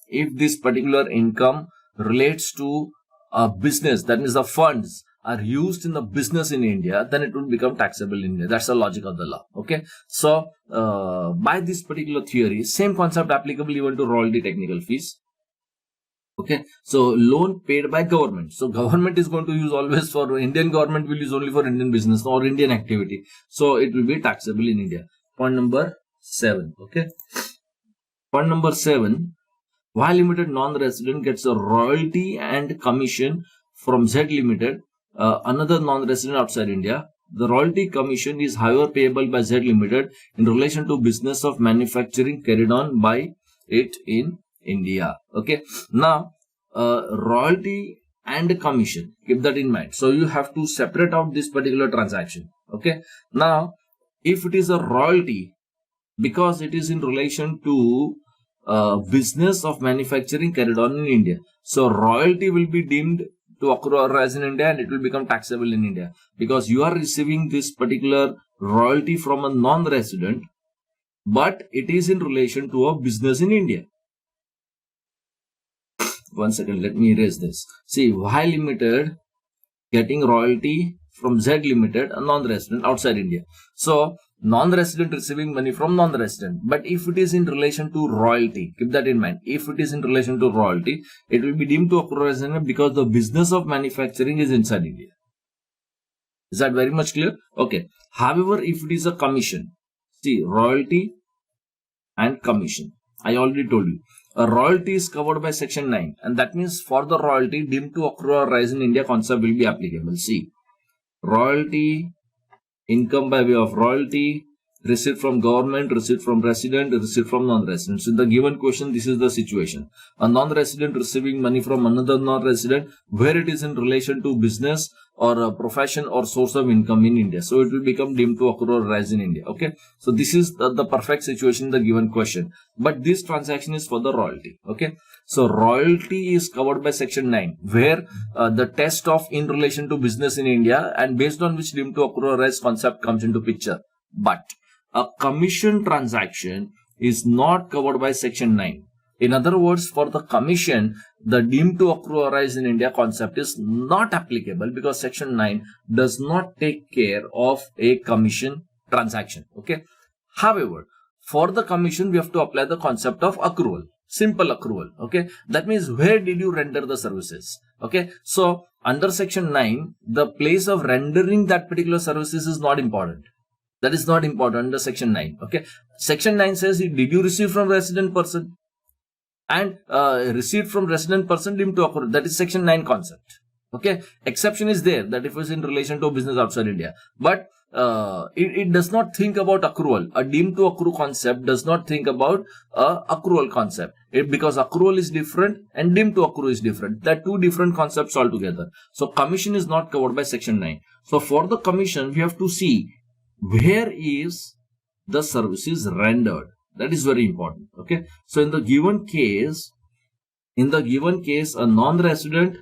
if this particular income relates to a business, that means the funds are used in the business in India, then it will become taxable in India. That's the logic of the law. Okay. So, by this particular theory, same concept applicable even to royalty, technical fees. Okay, so loan paid by government. So government is going to use always for Indian government will use only for Indian business or Indian activity. So it will be taxable in India. Point number 7. Okay. Point number 7. Y Limited non-resident gets a royalty and commission from Z Limited, another non-resident outside India. The royalty commission is however payable by Z Limited in relation to business of manufacturing carried on by it in India. Okay. Now, royalty and commission, keep that in mind. So you have to separate out this particular transaction. Okay. Now, if it is a royalty, because it is in relation to business of manufacturing carried on in India, so royalty will be deemed to accrue or rise in India and it will become taxable in India because you are receiving this particular royalty from a non-resident, but it is in relation to a business in India. One second, let me erase this. See, Y Limited getting royalty from Z Limited, a non-resident outside India. So, non-resident receiving money from non-resident. But if it is in relation to royalty, keep that in mind. If it is in relation to royalty, it will be deemed to accrue as India because the business of manufacturing is inside India. Is that very much clear? Okay. However, if it is a commission, see, royalty and commission. I already told you. A royalty is covered by section 9 and that means for the royalty deemed to accrue or rise in India concept will be applicable. See, royalty, income by way of royalty, receipt from government, receipt from resident, receipt from non-resident. So in the given question, this is the situation. A non-resident receiving money from another non-resident where it is in relation to business or a profession or source of income in India. So it will become deemed to accrue or rise in India. Okay. So this is the perfect situation in the given question. But this transaction is for the royalty. Okay. So royalty is covered by section 9 where the test of in relation to business in India and based on which deemed to accrue or rise concept comes into picture. But a commission transaction is not covered by section 9. In other words, for the commission, the deemed to accrue or rise in India concept is not applicable because section 9 does not take care of a commission transaction. Okay. However, for the commission, we have to apply the concept of accrual, simple accrual. Okay. That means where did you render the services? Okay. So under section 9, the place of rendering that particular services is not important. That is not important under section 9. Okay. Section 9 says, did you receive from resident person? And receipt from resident person deemed to accrue. That is section 9 concept. Okay. Exception is there that if it is in relation to business outside India. But it does not think about accrual. A deemed to accrue concept does not think about accrual concept. Because accrual is different and deemed to accrue is different. They are two different concepts altogether. So commission is not covered by section 9. So for the commission, we have to see where is the services rendered. That is very important. Okay. So in the given case, a non-resident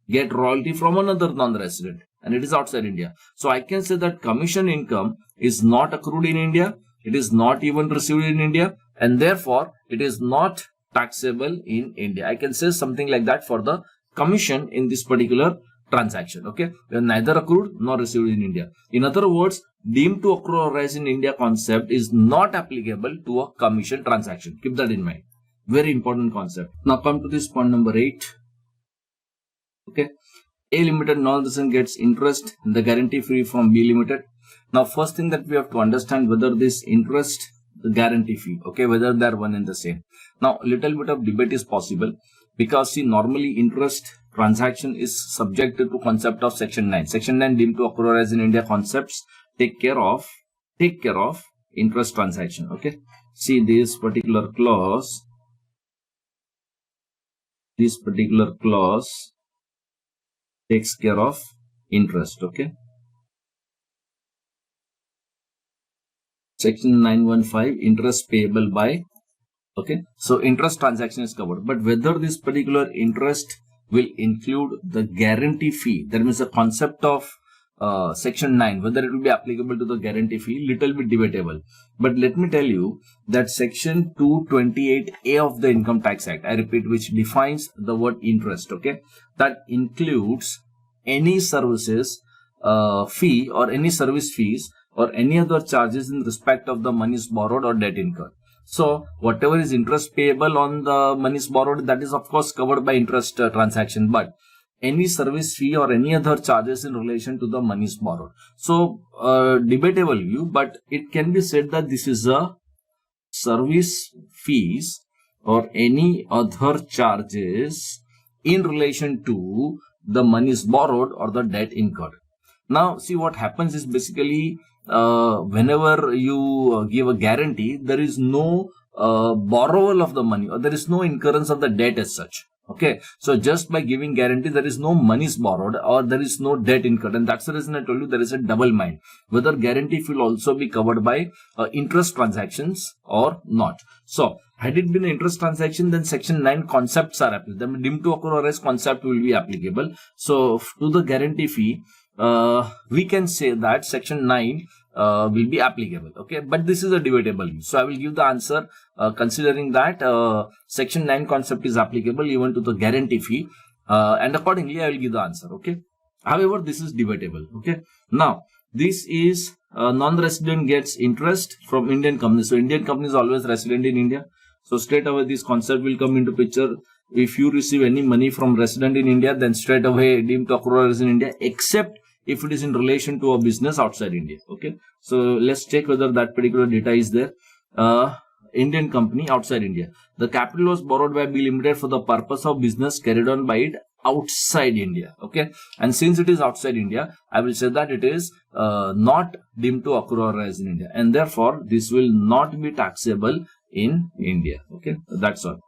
get royalty from another non-resident and it is outside India. So I can say that commission income is not accrued in India. It is not even received in India and therefore it is not taxable in India. I can say something like that for the commission in this particular transaction. Okay, neither accrued nor received in India. In other words, deemed to accrue or rise in India concept is not applicable to a commission transaction. Keep that in mind. Very important concept. Now come to this point number 8. Okay, A Limited non-resident gets interest in the guarantee fee from B Limited. Now first thing that we have to understand whether this interest, the guarantee fee, okay, whether they are one and the same. Now little bit of debate is possible because see, normally interest transaction is subjected to concept of section 9. Section 9 deemed to occur as in India concepts take care of interest transaction. Okay, see this particular clause takes care of interest. Okay, section 915 interest payable by. Okay, so interest transaction is covered, but whether this particular interest will include the guarantee fee, that means the concept of section 9, whether it will be applicable to the guarantee fee, little bit debatable. But let me tell you that section 228A of the Income Tax Act, I repeat, which defines the word interest, okay, that includes any services fee or any service fees or any other charges in respect of the monies borrowed or debt incurred. So whatever is interest payable on the monies borrowed, that is of course covered by interest transaction, but any service fee or any other charges in relation to the monies borrowed. So debatable view, but it can be said that this is a service fees or any other charges in relation to the monies borrowed or the debt incurred. Now see, what happens is basically whenever you give a guarantee, there is no borrowal of the money or there is no incurrence of the debt as such. Okay, so just by giving guarantee, there is no monies borrowed or there is no debt incurred, and that's the reason I told you there is a double mind whether guarantee fee will also be covered by interest transactions or not. So had it been an interest transaction, then section 9 concepts are applicable. The deemed to occur or rise concept will be applicable. So to the guarantee fee, we can say that section 9 will be applicable. Okay, but this is a debatable view. So I will give the answer considering that section 9 concept is applicable even to the guarantee fee, and accordingly I will give the answer. Okay, however, this is debatable. Okay, now this is non-resident gets interest from Indian companies. So Indian company is always resident in India. So straight away this concept will come into picture. If you receive any money from resident in India, then straight away deemed to occur as in India, except if it is in relation to a business outside India. Okay, so let's check whether that particular data is there. Indian company outside India. The capital was borrowed by B Limited for the purpose of business carried on by it outside India. Okay, and since it is outside India, I will say that it is not deemed to occur as in India, and therefore this will not be taxable in India. Okay, that's all.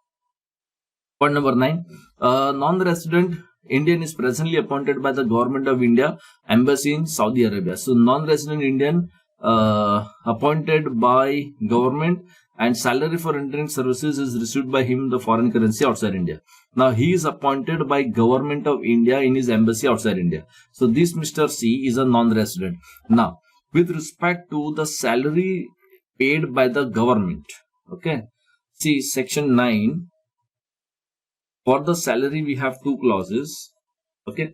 Point number 9. Non-resident Indian is presently appointed by the government of India, embassy in Saudi Arabia. So non-resident Indian appointed by government, and salary for rendering services is received by him in the foreign currency outside India. Now he is appointed by government of India in his embassy outside India. So this Mr. C is a non-resident. Now with respect to the salary paid by the government, okay, see section 9. For the salary, we have two clauses. Okay.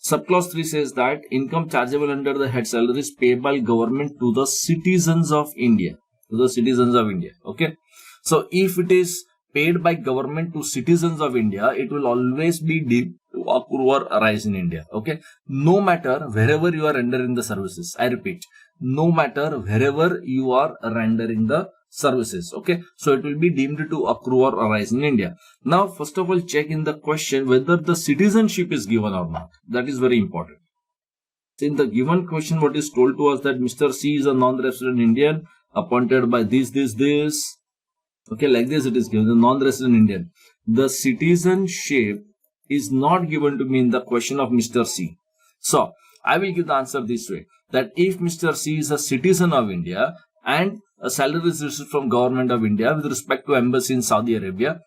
Subclause 3 says that income chargeable under the head salary is paid by government to the citizens of India. Okay. So if it is paid by government to citizens of India, it will always be deemed to occur or arise in India. Okay. No matter wherever you are rendering the services. I repeat, no matter wherever you are rendering the services. Okay, so it will be deemed to accrue or arise in India. Now first of all, check in the question whether the citizenship is given or not. That is very important. In the given question, what is told to us that Mr. C is a non-resident Indian appointed by this. Okay, like this it is given, the non-resident Indian. The citizenship is not given to me in the question of Mr. C. So I will give the answer this way, that if Mr. C is a citizen of India and a salary is received from government of India with respect to embassy in Saudi Arabia,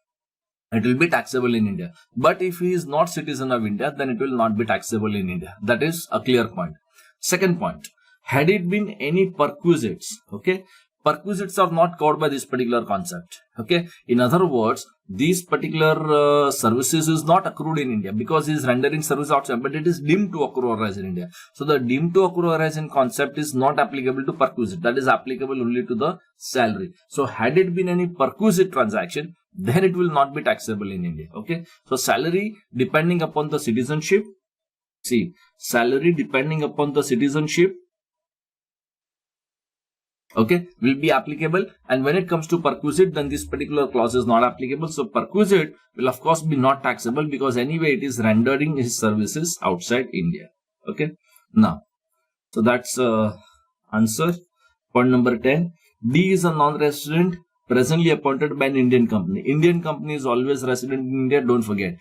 it will be taxable in India. But if he is not citizen of India, then it will not be taxable in India. That is a clear point. Second point, had it been any perquisites, okay, perquisites are not covered by this particular concept. Okay. In other words, these particular services is not accrued in India because he is rendering service outside, but it is deemed to accrue or arise in India. So the deemed to accrue or arise in concept is not applicable to perquisite. That is applicable only to the salary. So had it been any perquisite transaction, then it will not be taxable in India. Okay. So salary depending upon the citizenship. See, salary depending upon the citizenship, okay, will be applicable. And when it comes to perquisite, then this particular clause is not applicable. So perquisite will of course be not taxable because anyway it is rendering his services outside India. Okay. Now, so that's answer. Point number 10. D is a non-resident presently appointed by an Indian company. Indian company is always resident in India. Don't forget.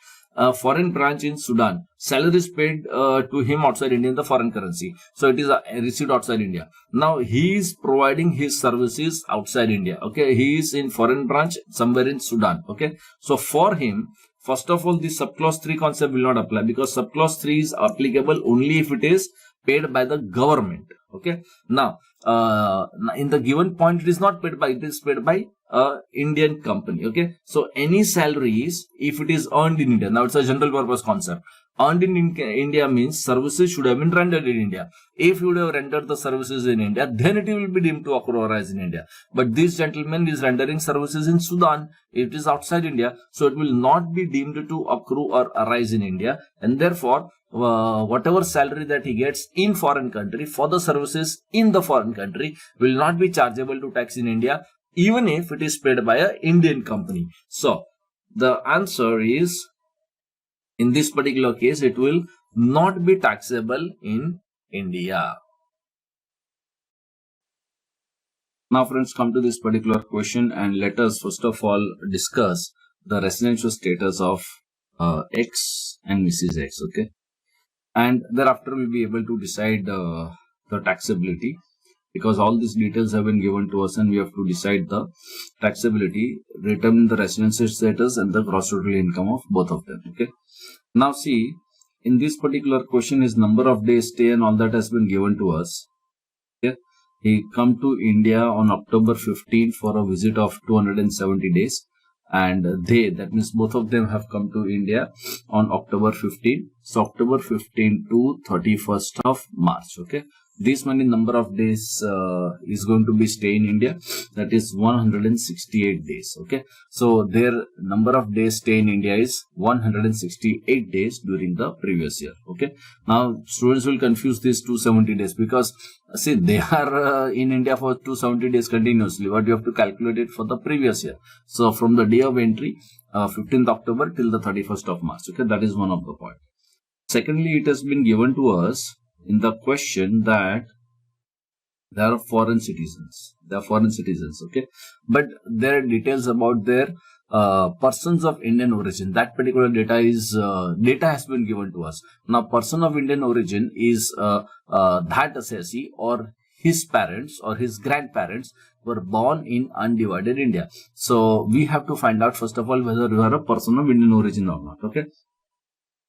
Foreign branch in Sudan. Salary is paid to him outside India in the foreign currency. So it is received outside India. Now he is providing his services outside India. Okay. He is in foreign branch somewhere in Sudan. Okay. So for him, first of all, the subclause 3 concept will not apply because subclause 3 is applicable only if it is paid by the government. Okay. Now, in the given point, it is not paid by, it is paid by Indian company. Okay. So any salaries, if it is earned in India, now it's a general purpose concept. Earned in India means services should have been rendered in India. If you would have rendered the services in India, then it will be deemed to accrue or arise in India. But this gentleman is rendering services in Sudan. It is outside India. So it will not be deemed to accrue or arise in India. And therefore, whatever salary that he gets in foreign country for the services in the foreign country will not be chargeable to tax in India, even if it is paid by an Indian company. So the answer is, in this particular case, it will not be taxable in India. Now friends, come to this particular question and let us first of all discuss the residential status of X and Mrs. X. Okay. And thereafter we'll be able to decide the taxability, because all these details have been given to us and we have to decide the taxability, determine the residential status and the gross total income of both of them. Okay. Now see, in this particular question, his number of days stay and all that has been given to us. Okay. He come to India on October 15 for a visit of 270 days. And they, that means both of them, have come to India on October 15. So October 15 to 31st of March. Okay. This many number of days is going to be stay in India. That is 168 days. Okay. So their number of days stay in India is 168 days during the previous year. Okay. Now students will confuse these 270 days because see, they are in India for 270 days continuously, but you have to calculate it for the previous year. So from the day of entry, 15th October till the 31st of March. Okay. That is one of the point. Secondly, it has been given to us in the question that they are foreign citizens. They are foreign citizens. Okay. But there are details about their persons of Indian origin. That particular data is data has been given to us. Now, person of Indian origin is that assessee or his parents or his grandparents were born in undivided India. So we have to find out first of all whether you are a person of Indian origin or not. Okay.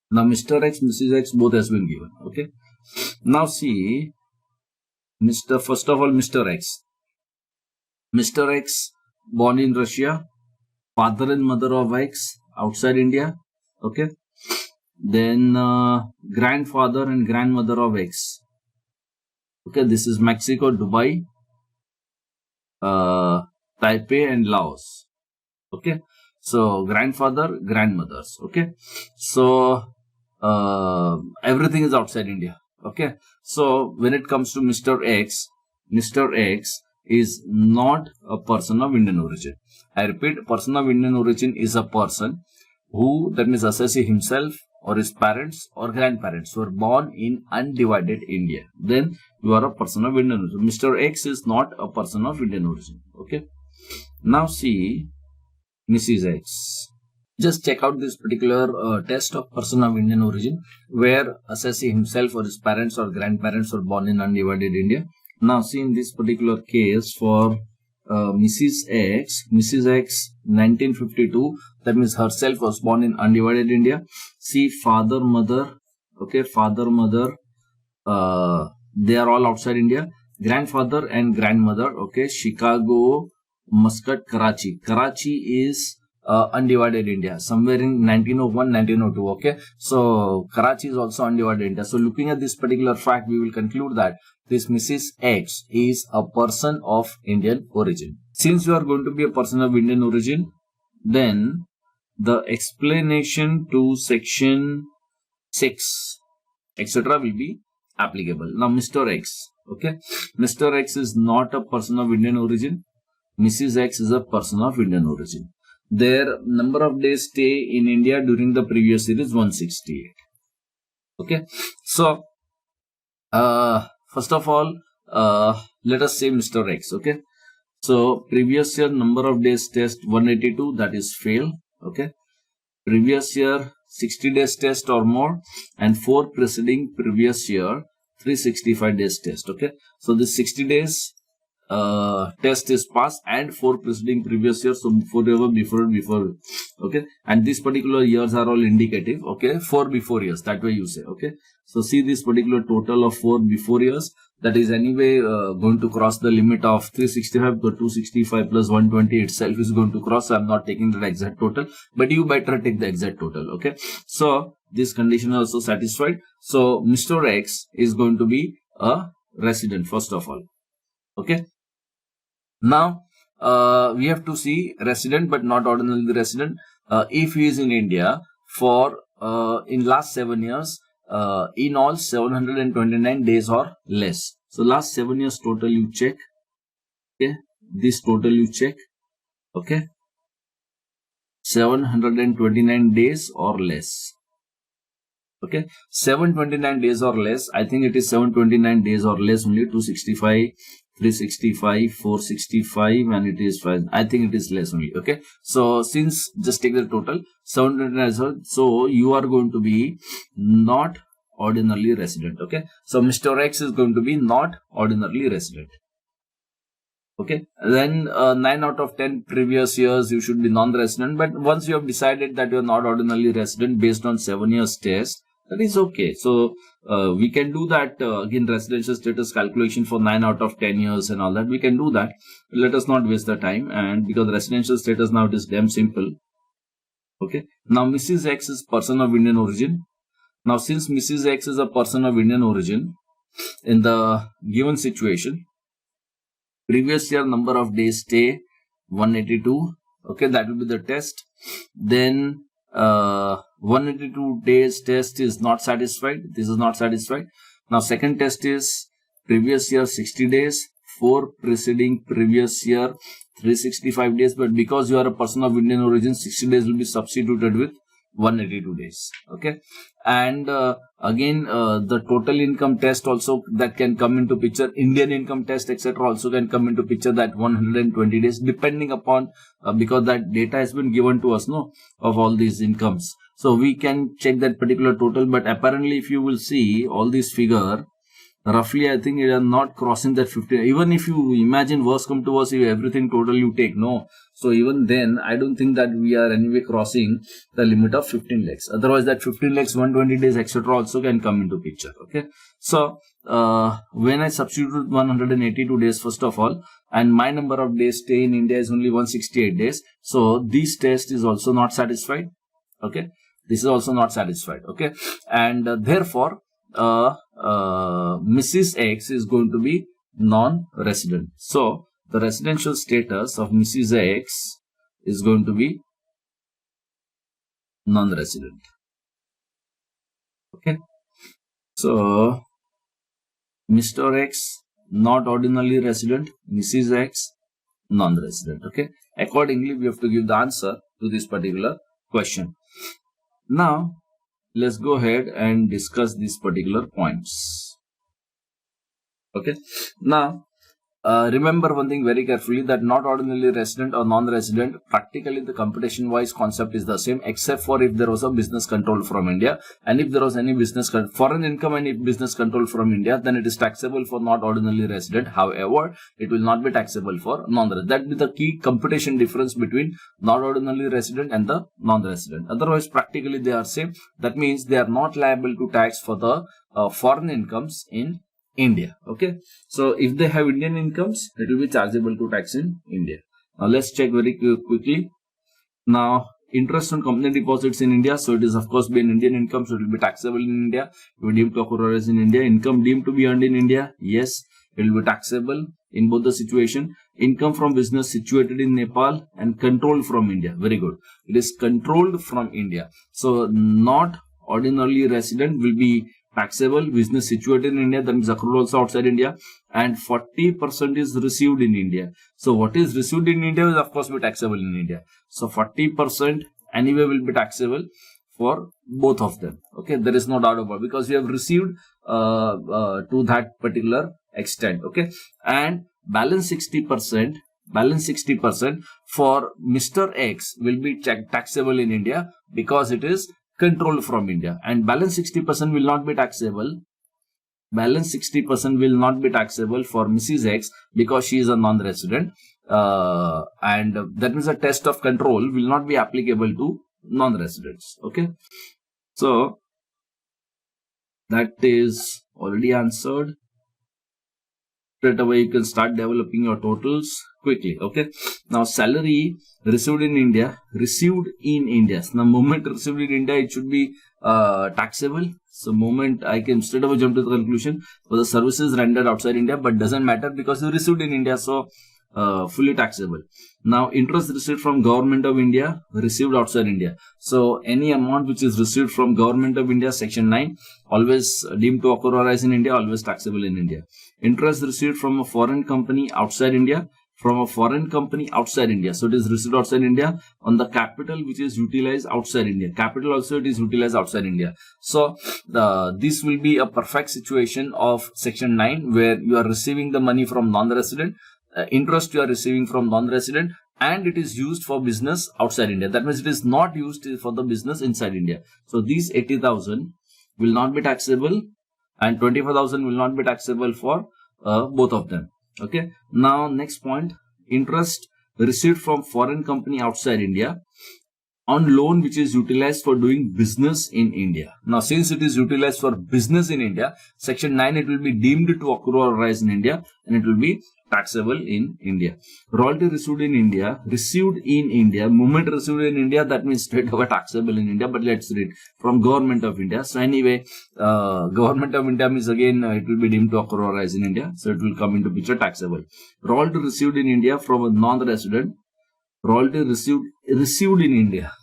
Now, Mr. X, Mrs. X, both has been given. Okay. Now see, first of all, Mr. X. Mr. X born in Russia, father and mother of X outside India. Okay. Then grandfather and grandmother of X. Okay, this is Mexico, Dubai, Taipei and Laos. Okay. So grandfather, grandmothers. Okay. So everything is outside India. Okay. So when it comes to Mr. X is not a person of Indian origin. I repeat, person of Indian origin is a person who, that means assessee himself or his parents or grandparents were born in undivided India. Then you are a person of Indian origin. Mr. X is not a person of Indian origin. Okay. Now see Mrs. X. Just check out this particular test of person of Indian origin where assessee himself or his parents or grandparents were born in undivided India. Now see, in this particular case for Mrs. X 1952, that means herself was born in undivided India. See, father, mother, okay, father, mother, they are all outside India. grandfather and grandmother. Okay, Chicago, Muscat, Karachi. Karachi is undivided India, somewhere in 1901, 1902. Okay, so Karachi is also undivided India. So looking at this particular fact, we will conclude that this Mrs. X is a person of Indian origin. Since you are going to be a person of Indian origin, then the explanation to section 6, etc. will be applicable. Now, Mr. X. Okay, Mr. X is not a person of Indian origin. Mrs. X is a person of Indian origin. Their number of days stay in India during the previous year is 168. Okay, so first of all, let us say Mr. X. Okay, so previous year number of days test 182, that is fail. Okay, previous year 60 days test or more, and 4 preceding previous year 365 days test. Okay, so this 60 days test is passed, and 4 preceding previous year, so forever before. Okay, and these particular years are all indicative. Okay, 4 before years, that way you say. Okay, so see this particular total of 4 before years, that is anyway going to cross the limit of 365. The 265 plus 120 itself is going to cross. So I'm not taking the exact total, but you better take the exact total. Okay, so this condition is also satisfied. So Mr. X is going to be a resident first of all. Okay, now we have to see resident but not ordinarily resident. If he is in India for in last 7 years, in all 729 days or less. So last 7 years total you check. Okay, this total you check. Okay, 729 days or less. Okay, 729 days or less. I think it is 729 days or less only. 265, 365, 465, and it is 5. I think it is less only. Okay, so since just take the total 729, so you are going to be not ordinarily resident. Okay, so Mr. X is going to be not ordinarily resident. Okay, then 9 out of 10 previous years you should be non-resident, but once you have decided that you are not ordinarily resident based on 7 years test, that is okay. So we can do that again, residential status calculation for 9 out of 10 years and all that. We can do that. Let us not waste the time, and because residential status now it is damn simple. Okay, now Mrs. X is person of Indian origin. Now since Mrs. X is a person of Indian origin, in the given situation, previous year number of days stay 182. Okay, that will be the test. Then 182 days test is not satisfied. This is not satisfied. Now second test is previous year 60 days, 4 preceding previous year 365 days, but because you are a person of Indian origin, 60 days will be substituted with 182 days. Okay, and again the total income test also that can come into picture, Indian income test etc. also can come into picture, that 120 days depending upon because that data has been given to us, no, of all these incomes, so we can check that particular total. But apparently if you will see all these figure, roughly I think it are not crossing that 15. Even if you imagine worst come to worst, if everything total you take, no, so even then I don't think that we are anyway crossing the limit of 15 lakhs. Otherwise that 15 lakhs 120 days etc. also can come into picture. Okay, so when I substitute 182 days first of all, and my number of days stay in India is only 168 days, so this test is also not satisfied. Okay, this is also not satisfied. Okay, and therefore Mrs. X is going to be non-resident. So the residential status of Mrs. X is going to be non-resident. Okay, so Mr. X not ordinarily resident, Mrs. X non-resident. Okay, accordingly we have to give the answer to this particular question. Now let's go ahead and discuss these particular points. Okay, now remember one thing very carefully, that not ordinarily resident or non-resident, practically the computation wise concept is the same, except for if there was a business control from India, and if there was any business foreign income and if business control from India, then it is taxable for not ordinarily resident. However, it will not be taxable for non-resident. That will be the key computation difference between not ordinarily resident and the non-resident. Otherwise practically they are same. That means they are not liable to tax for the foreign incomes in India. Okay, so if they have Indian incomes, it will be chargeable to tax in India. Now let's check very quickly. Now interest on company deposits in India, so it is of course be an Indian income, so it will be taxable in India. It will be deemed to occur as in India. Income deemed to be earned in India, yes, it will be taxable in both the situation. Income from business situated in Nepal and controlled from India, very good. It is controlled from India, so not ordinarily resident will be taxable. Business situated in India, that means accrual also outside India, and 40% is received in India. So what is received in India will of course be taxable in India. So 40% anyway will be taxable for both of them. Okay, there is no doubt about it, because we have received to that particular extent. Okay, and balance 60% for Mr. X will be taxable in India because it is controlled from India, and balance 60% will not be taxable. Balance 60% will not be taxable for Mrs. X because she is a non-resident, and that means a test of control will not be applicable to non-residents. Okay, so that is already answered. Straight away you can start developing your totals quickly. Okay, now salary received in India. Now moment received in India, it should be taxable. So moment I can straight away jump to the conclusion for the services rendered outside India, but doesn't matter because you received in India, so fully taxable. Now interest received from government of India, received outside India. So any amount which is received from government of India, section 9, always deemed to occur or arise in India, always taxable in India. Interest received from a foreign company outside India, so it is received outside India on the capital which is utilized outside India. Capital also it is utilized outside India. So this will be a perfect situation of section 9, where you are receiving the money from non-resident, interest you are receiving from non-resident, and it is used for business outside India. That means it is not used for the business inside India. So these 80,000 will not be taxable, and 25,000 will not be taxable for both of them. Okay, now next point, interest received from foreign company outside India on loan which is utilized for doing business in India. Now since it is utilized for business in India, section 9, it will be deemed to occur or arise in India, and it will be taxable in India. Royalty received in India, moment received in India, that means straight away taxable in India, but let's read from government of India. So anyway, government of India means again it will be deemed to occur or arise in India, so it will come into picture, taxable. Royalty received in India from a non-resident, royalty received in India.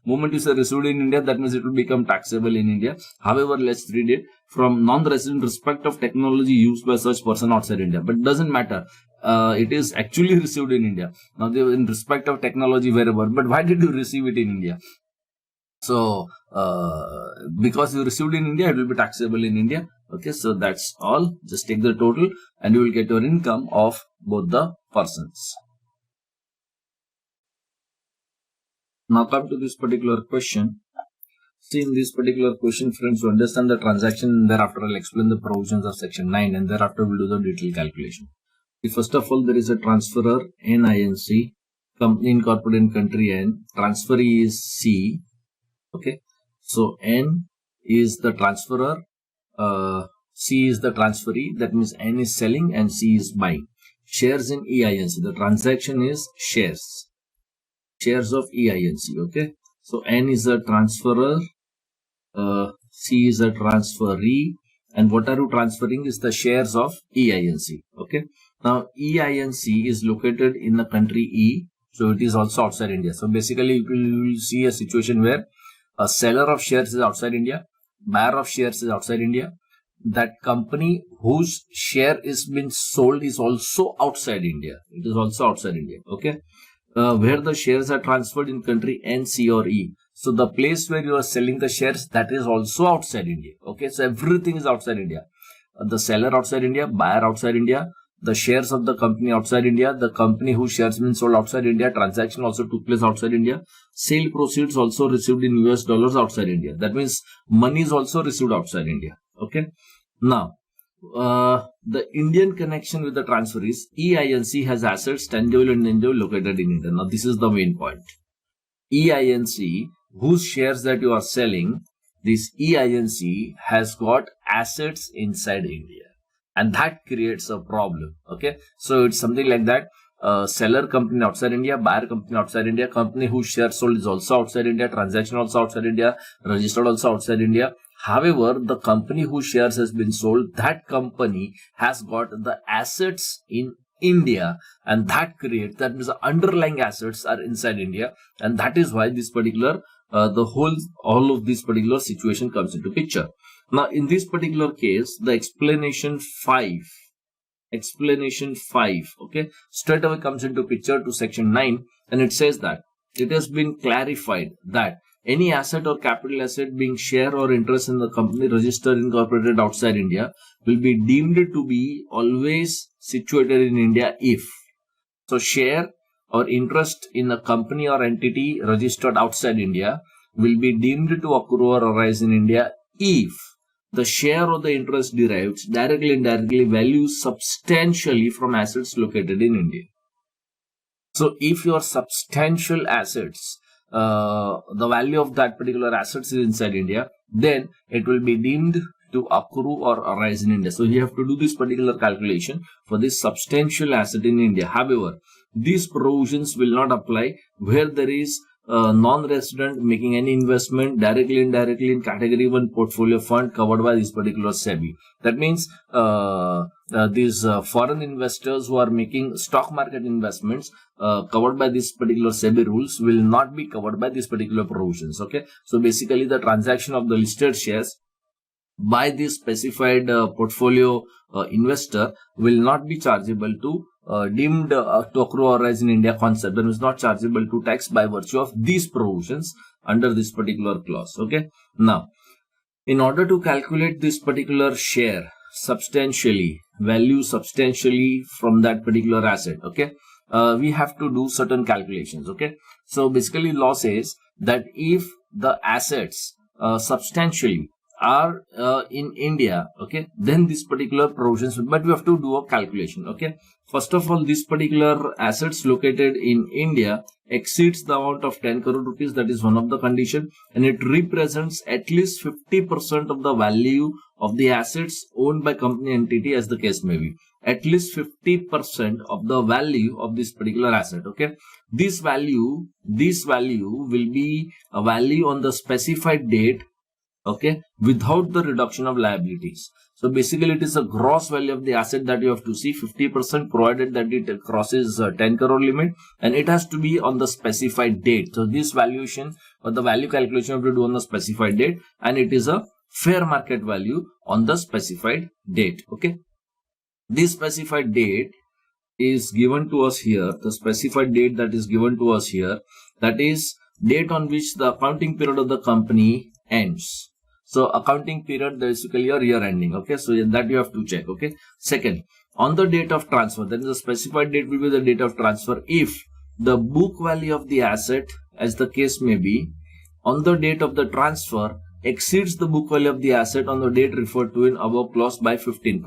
Moment you say received in India, that means it will become taxable in India. However, let's read it from non-resident respect of technology used by such person outside India, but doesn't matter. It is actually received in India. Now they were in respect of technology wherever, but why did you receive it in India? So because you received in India, it will be taxable in India. Okay, so that's all. Just take the total and you will get your income of both the persons. Now come to this particular question. See, in this particular question, friends, to understand the transaction, thereafter I'll explain the provisions of section 9, and thereafter we'll do the detailed calculation. First of all, there is a transferor NINC, company incorporated in country N, transferee is C. Okay, so N is the transferor, C is the transferee, that means N is selling and C is buying. Shares in EINC, the transaction is shares of EINC. Okay, so N is a transferor, C is a transferee, and what are you transferring is the shares of EINC. Okay, now EINC is located in the country E, so it is also outside India. So basically you will see a situation where a seller of shares is outside India, buyer of shares is outside India. That company whose share is being sold is also outside India. It is also outside India. Okay, where the shares are transferred in country N, C or E. So the place where you are selling the shares, that is also outside India. Okay, so everything is outside India. The seller outside India, buyer outside India, the shares of the company outside India, the company whose shares been sold outside India, transaction also took place outside India, sale proceeds also received in US dollars outside India. That means money is also received outside India. Okay, now the Indian connection with the transfer is EINC has assets tangible and intangible located in India. Now this is the main point. EINC, whose shares that you are selling, this EINC has got assets inside India. and that creates a problem. Okay, so it's something like that. Seller company outside India, buyer company outside India, company whose share sold is also outside India, transaction also outside India, registered also outside India. However, the company whose shares has been sold, that company has got the assets in India, and that means the underlying assets are inside India, and that is why this particular all of this particular situation comes into picture. Now, in this particular case, the explanation 5, okay, straight away comes into picture to section 9, and it says that it has been clarified that any asset or capital asset being share or interest in the company registered incorporated outside India will be deemed to be always situated in India if. So, share or interest in a company or entity registered outside India will be deemed to accrue or arise in India if the share or the interest derived directly and indirectly values substantially from assets located in India. So, if your substantial assets, the value of that particular assets is inside India, then it will be deemed to accrue or arise in India. So, you have to do this particular calculation for this substantial asset in India. However, these provisions will not apply where there is non-resident making any investment directly indirectly in category 1 portfolio fund covered by this particular SEBI. That means these foreign investors who are making stock market investments covered by this particular SEBI rules will not be covered by these particular provisions. Okay, so basically the transaction of the listed shares by this specified portfolio investor will not be chargeable to deemed to accrue or arise in India concept, and is not chargeable to tax by virtue of these provisions under this particular clause. Okay, now in order to calculate this particular share substantially, value substantially from that particular asset, okay, we have to do certain calculations. Okay, so basically law says that if the assets substantially are in India, okay, then this particular provisions, but we have to do a calculation. Okay, first of all, this particular assets located in India exceeds the amount of 10 crore rupees. That is one of the condition, and it represents at least 50% of the value of the assets owned by company entity, as the case may be. At least 50% of the value of this particular asset. Okay, this value will be a value on the specified date, okay, without the reduction of liabilities. So basically it is a gross value of the asset that you have to see, 50%, provided that it crosses 10 crore limit, and it has to be on the specified date. So this valuation or the value calculation you have to do on the specified date, and it is a fair market value on the specified date. Okay, this specified date is given to us here. The specified date that is given to us here, that is date on which the accounting period of the company ends. So accounting period, basically your year ending. Okay, so that you have to check. Okay, second, on the date of transfer, then the specified date will be the date of transfer if the book value of the asset, as the case may be, on the date of the transfer exceeds the book value of the asset on the date referred to in above clause by 15%.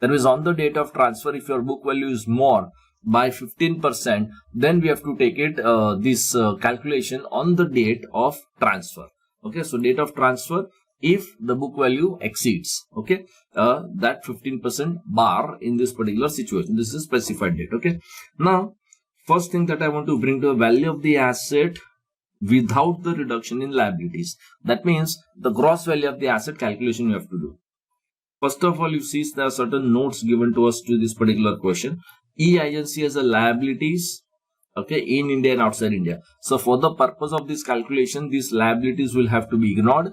That means on the date of transfer, if your book value is more by 15%, then we have to take it this calculation on the date of transfer. Okay, so date of transfer if the book value exceeds, okay, that 15% bar in this particular situation. This is specified date. Okay, now first thing that I want to bring to a value of the asset without the reduction in liabilities. That means the gross value of the asset calculation you have to do. First of all, you see there are certain notes given to us to this particular question. EINC has a liabilities, okay, in India and outside India. So for the purpose of this calculation, these liabilities will have to be ignored.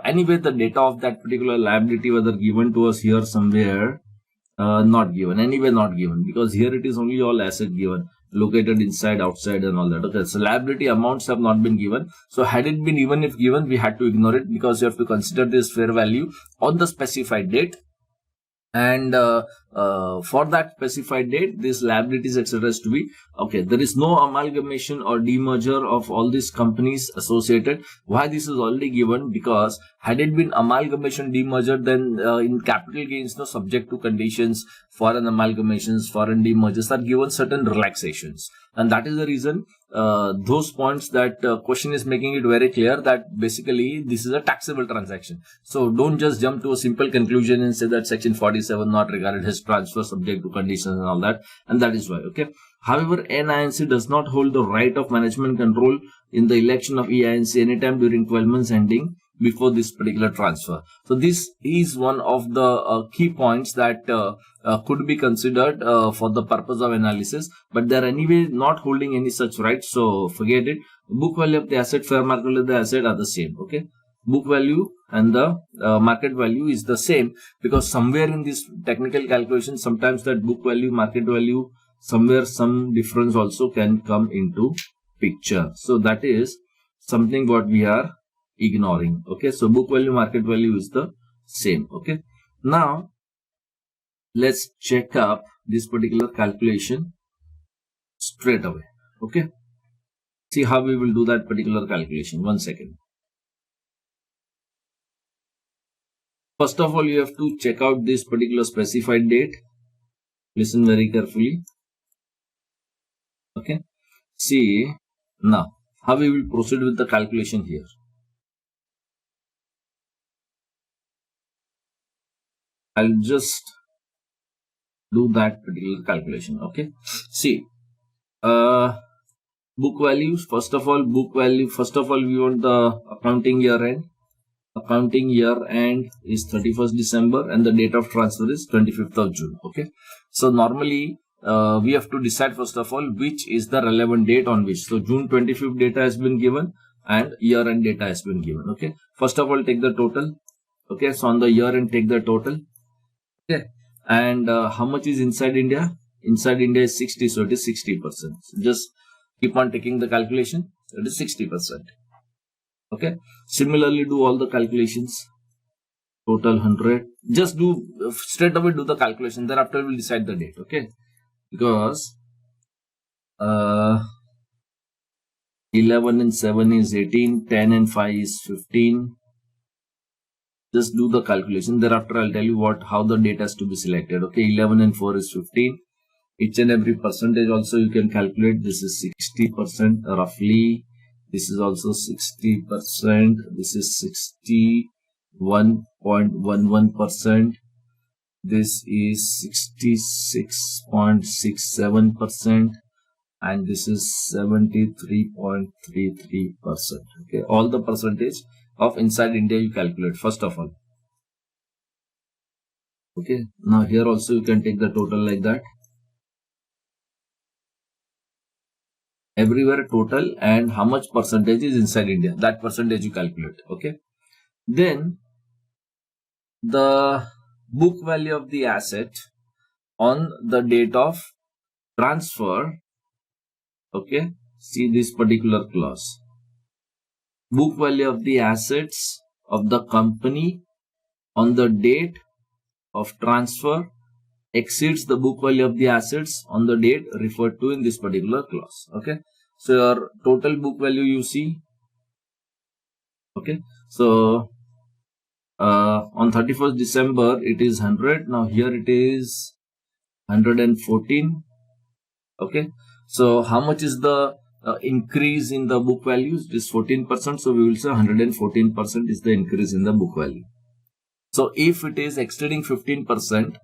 Anyway, the data of that particular liability, whether given to us here somewhere, not given. Anyway, not given, because here it is only all asset given, located inside, outside, and all that. Okay, so liability amounts have not been given. So had it been even if given, we had to ignore it, because you have to consider this fair value on the specified date. And for that specified date, these liabilities, etc. is to be, okay, there is no amalgamation or demerger of all these companies associated. Why this is already given? Because had it been amalgamation, demerger, then in capital gains, no, subject to conditions, foreign amalgamations, foreign demergers are given certain relaxations. And that is the reason those points that question is making it very clear that basically this is a taxable transaction. So don't just jump to a simple conclusion and say that section 47 not regarded as transfer subject to conditions and all that. And that is why, okay. However, NINC does not hold the right of management control in the election of EINC anytime during 12 months ending before this particular transfer. So this is one of the key points that could be considered for the purpose of analysis, but they are anyway not holding any such rights, so forget it. Book value of the asset, fair market value of the asset are the same, okay. Book value and the market value is the same, because somewhere in this technical calculation, sometimes that book value, market value, somewhere some difference also can come into picture. So that is something what we are ignoring, okay. So book value, market value is the same, okay. Now let's check up this particular calculation straight away, okay. See how we will do that particular calculation. 1 second. First of all, you have to check out this particular specified date. Listen very carefully, okay. See now how we will proceed with the calculation here. I'll just do that particular calculation, okay. See, book values, first of all, book value, first of all, we want the accounting year end. Accounting year end is 31st December and the date of transfer is 25th of June, okay. So normally, we have to decide first of all which is the relevant date on which. So June 25th data has been given and year end data has been given, okay. First of all, take the total, okay. So on the year end, take the total, okay. And how much is inside India? Inside India is 60, so it is 60%. So just keep on taking the calculation, it is 60%, okay. Similarly, do all the calculations. Total 100. Just do straight away, do the calculation. Thereafter, we'll decide the date, okay. Because 11 and 7 is 18, 10 and 5 is 15. Just do the calculation. Thereafter, I'll tell you how the data has to be selected. Okay, 11 and 4 is 15. Each and every percentage also you can calculate. This is 60% roughly. This is also 60%. This is 61.11%. This is 66.67%. And this is 73.33%. Okay, all the percentage of inside India you calculate first of all. Okay, now here also you can take the total like that. Everywhere total and how much percentage is inside India, that percentage you calculate, okay. Then the book value of the asset on the date of transfer, okay. See this particular clause. Book value of the assets of the company on the date of transfer exceeds the book value of the assets on the date referred to in this particular clause, okay. So your total book value you see, okay. So on 31st December it is 100. Now here it is 114, okay. So how much is the increase in the book values? It is 14%. So we will say 114% is the increase in the book value. So if it is exceeding 15%,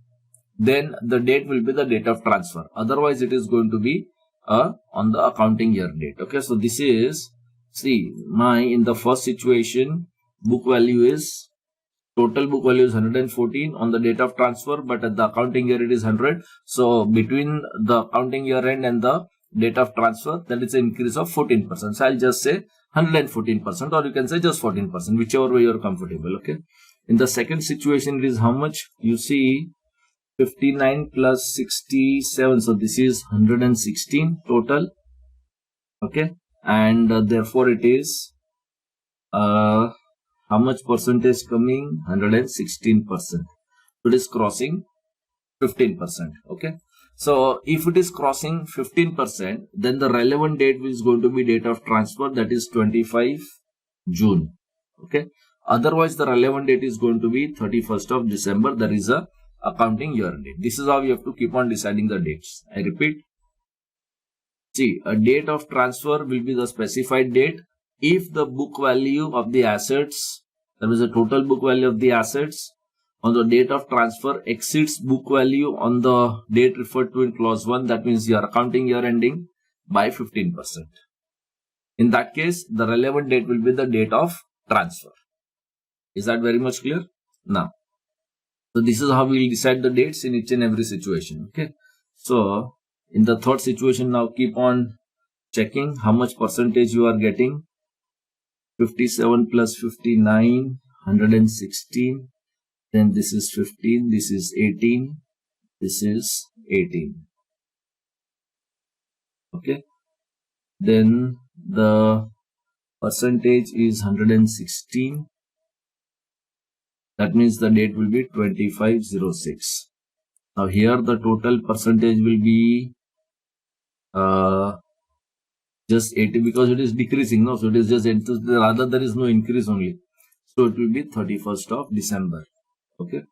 then the date will be the date of transfer. Otherwise, it is going to be on the accounting year date. Okay, so this is, see, in the first situation, book value is, total book value is 114 on the date of transfer, but at the accounting year it is 100. So between the accounting year end and the date of transfer, that is an increase of 14%. So I'll just say 114%, or you can say just 14%, whichever way you are comfortable. Okay. In the second situation, it is how much? You see 59 plus 67. So this is 116 total. Okay. And therefore it is how much percentage coming? 116%. So it is crossing 15%. Okay. So if it is crossing 15%, then the relevant date is going to be date of transfer, that is 25 June. Okay. Otherwise, the relevant date is going to be 31st of December. There is a accounting year date. This is how you have to keep on deciding the dates. I repeat. See, a date of transfer will be the specified date if the book value of the assets, that is the total book value of the assets on the date of transfer exceeds book value on the date referred to in clause 1. That means your accounting year ending by 15%. In that case, the relevant date will be the date of transfer. Is that very much clear? Now, so this is how we will decide the dates in each and every situation. Okay. So in the third situation, now keep on checking how much percentage you are getting. 57 plus 59, 116. Then this is 15, this is 18, this is 18. Okay. Then the percentage is 116. That means the date will be 2506. Now here the total percentage will be just 80 because it is decreasing. No, so it is just 80. Rather there is no increase only. So it will be 31st of December. Okay.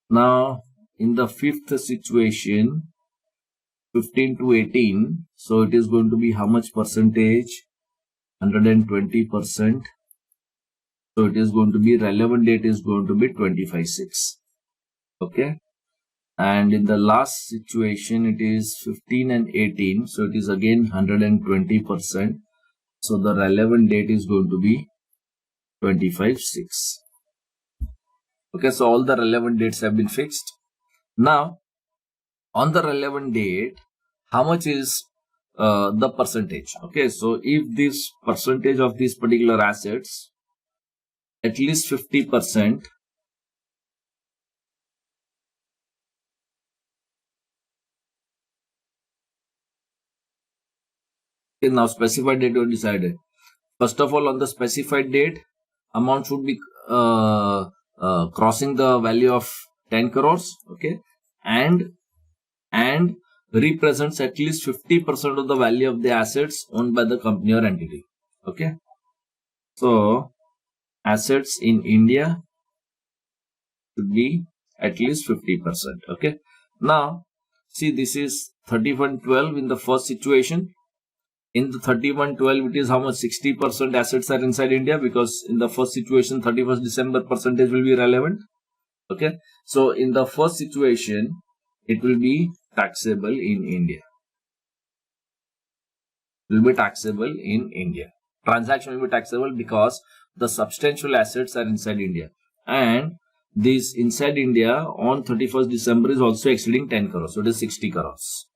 Now in the fifth situation, 15 to 18. So it is going to be how much percentage? 120%. So it is going to be relevant date is going to be 25/6. Okay. And in the last situation, it is 15 and 18. So it is again 120%. So the relevant date is going to be 25/6. Okay. So all the relevant dates have been fixed. Now, on the relevant date, how much is the percentage? Okay. So if this percentage of these particular assets, at least 50%, now specified date was decided. First of all, on the specified date, amount should be crossing the value of 10 crores. Okay. And represents at least 50% of the value of the assets owned by the company or entity. Okay. So assets in India should be at least 50%. Okay. Now see, this is 3112 in the first situation. In the 3112, it is how much? 60% assets are inside India, because in the first situation, 31st December percentage will be relevant. Okay. So in the first situation, it will be taxable in India. Will be taxable in India. Transaction will be taxable because the substantial assets are inside India. And this inside India on 31st December is also exceeding 10 crores. So it is 60 crores.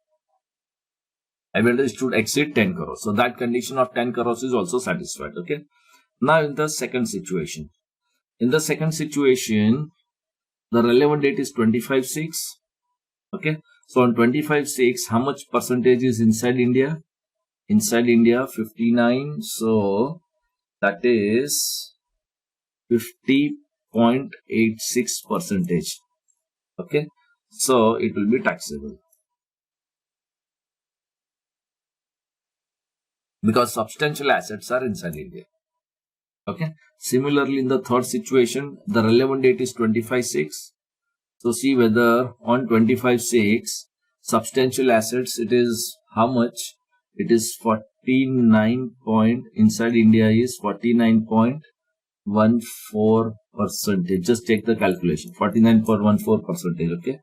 I mean, it should exceed 10 crores. So that condition of 10 crores is also satisfied. Okay. Now in the second situation. In the second situation, the relevant date is 25/6. Okay. So on 25/6, how much percentage is inside India? Inside India, 59. So that is 50.86%. Okay. So it will be taxable, because substantial assets are inside India. Okay. Similarly, in the third situation, the relevant date is 25/6. So see whether on 25/6, substantial assets, it is how much? It is 49 point, inside India is 49.14%. Just take the calculation, 49.14%. Okay.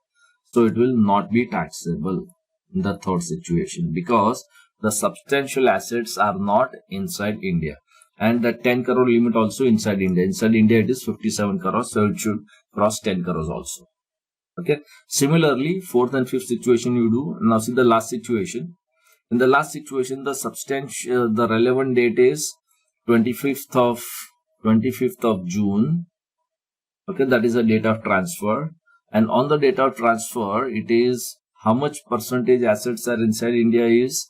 So it will not be taxable in the third situation, because the substantial assets are not inside India. And the 10 crore limit also inside India. Inside India, it is 57 crores. So it should cross 10 crores also. Okay. Similarly, fourth and fifth situation you do. Now see the last situation. In the last situation, the relevant date is 25th of June. Okay. That is the date of transfer. And on the date of transfer, it is how much percentage assets are inside India is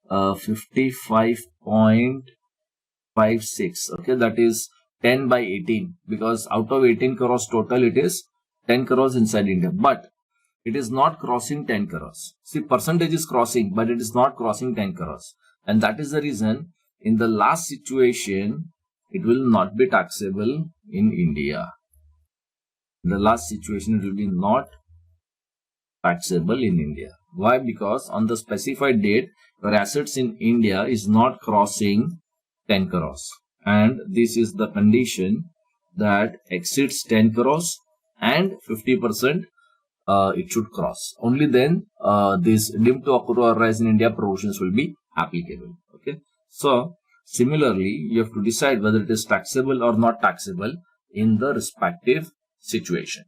55.56. Okay. That is 10 by 18, because out of 18 crores total, it is 10 crores inside India. But it is not crossing 10 crores. See, percentage is crossing, but it is not crossing 10 crores. And that is the reason in the last situation, it will not be taxable in India. In the last situation, it will be not taxable in India. Why? Because on the specified date, your assets in India is not crossing 10 crores. And this is the condition that exceeds 10 crores and 50% it should cross. Only then this deemed to occur or arise in India provisions will be applicable. Okay. So similarly, you have to decide whether it is taxable or not taxable in the respective situation.